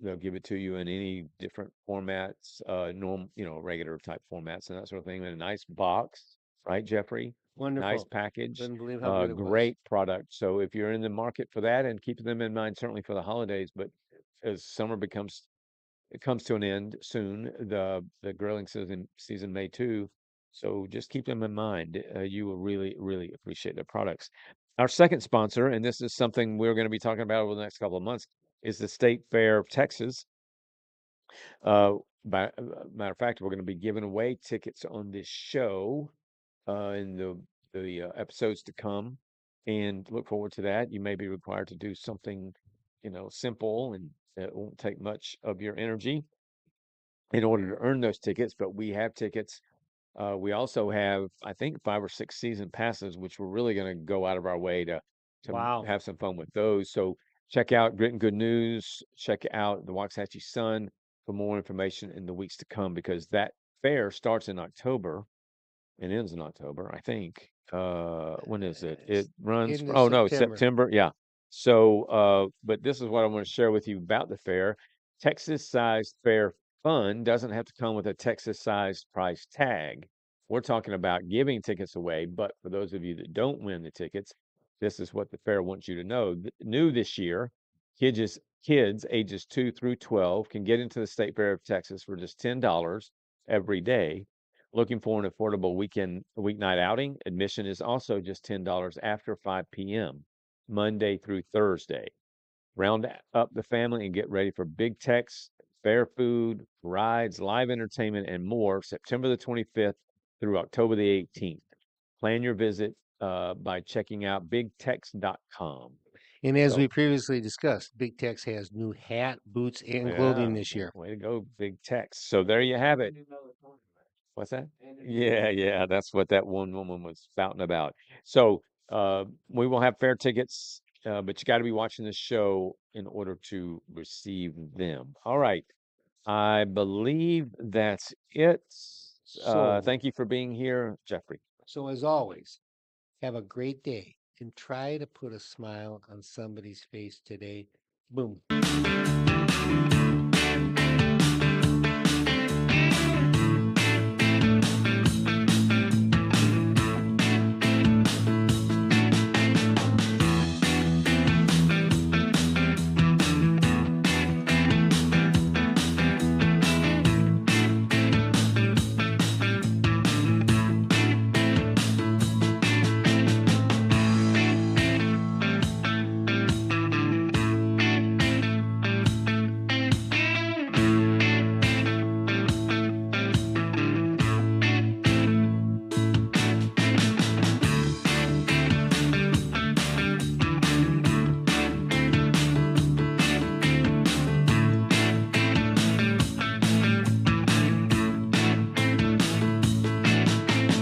they'll give it to you in any different formats, regular type formats and that sort of thing, in a nice box, right, Jeffrey? Wonderful. Nice package. Couldn't believe how good it was. Great product. So if you're in the market for that, and keep them in mind, certainly for the holidays, but as summer comes to an end soon, the grilling season may too. So just keep them in mind. You will really, really appreciate their products. Our second sponsor, and this is something we're going to be talking about over the next couple of months, is the State Fair of Texas. Matter of fact, we're going to be giving away tickets on this show in the episodes to come, and look forward to that. You may be required to do something, simple and It won't take much of your energy in order to earn those tickets, but we have tickets. We also have, I think, 5 or 6 season passes, which we're really going to go out of our way to Wow. have some fun with those. So check out Grit and Good News. Check out the Waxahachie Sun for more information in the weeks to come, because that fair starts in October and ends in October, I think. When is it? It runs In for, the oh no, September. September. Yeah. So, but this is what I want to share with you about the fair. Texas-sized fair fun doesn't have to come with a Texas-sized price tag. We're talking about giving tickets away, but for those of you that don't win the tickets, this is what the fair wants you to know. New this year, kids ages 2 through 12 can get into the State Fair of Texas for just $10 every day. Looking for an affordable weeknight outing? Admission is also just $10 after 5 p.m., Monday through Thursday. Round up the family and get ready for big techs, fair food, rides, live entertainment, and more September the 25th through October the 18th. Plan your visit by checking out bigtex.com. And as So, we previously discussed, Big Tex has new hat, boots, and clothing this year. way to go, Big Tex. So there you have it. What's that? Yeah, that's what that one woman was spouting about. So we will have fair tickets, but you got to be watching this show in order to receive them. All right. I believe that's it. So, Thank you for being here, Jeffrey. so as always, have a great day and try to put a smile on somebody's face today. Boom.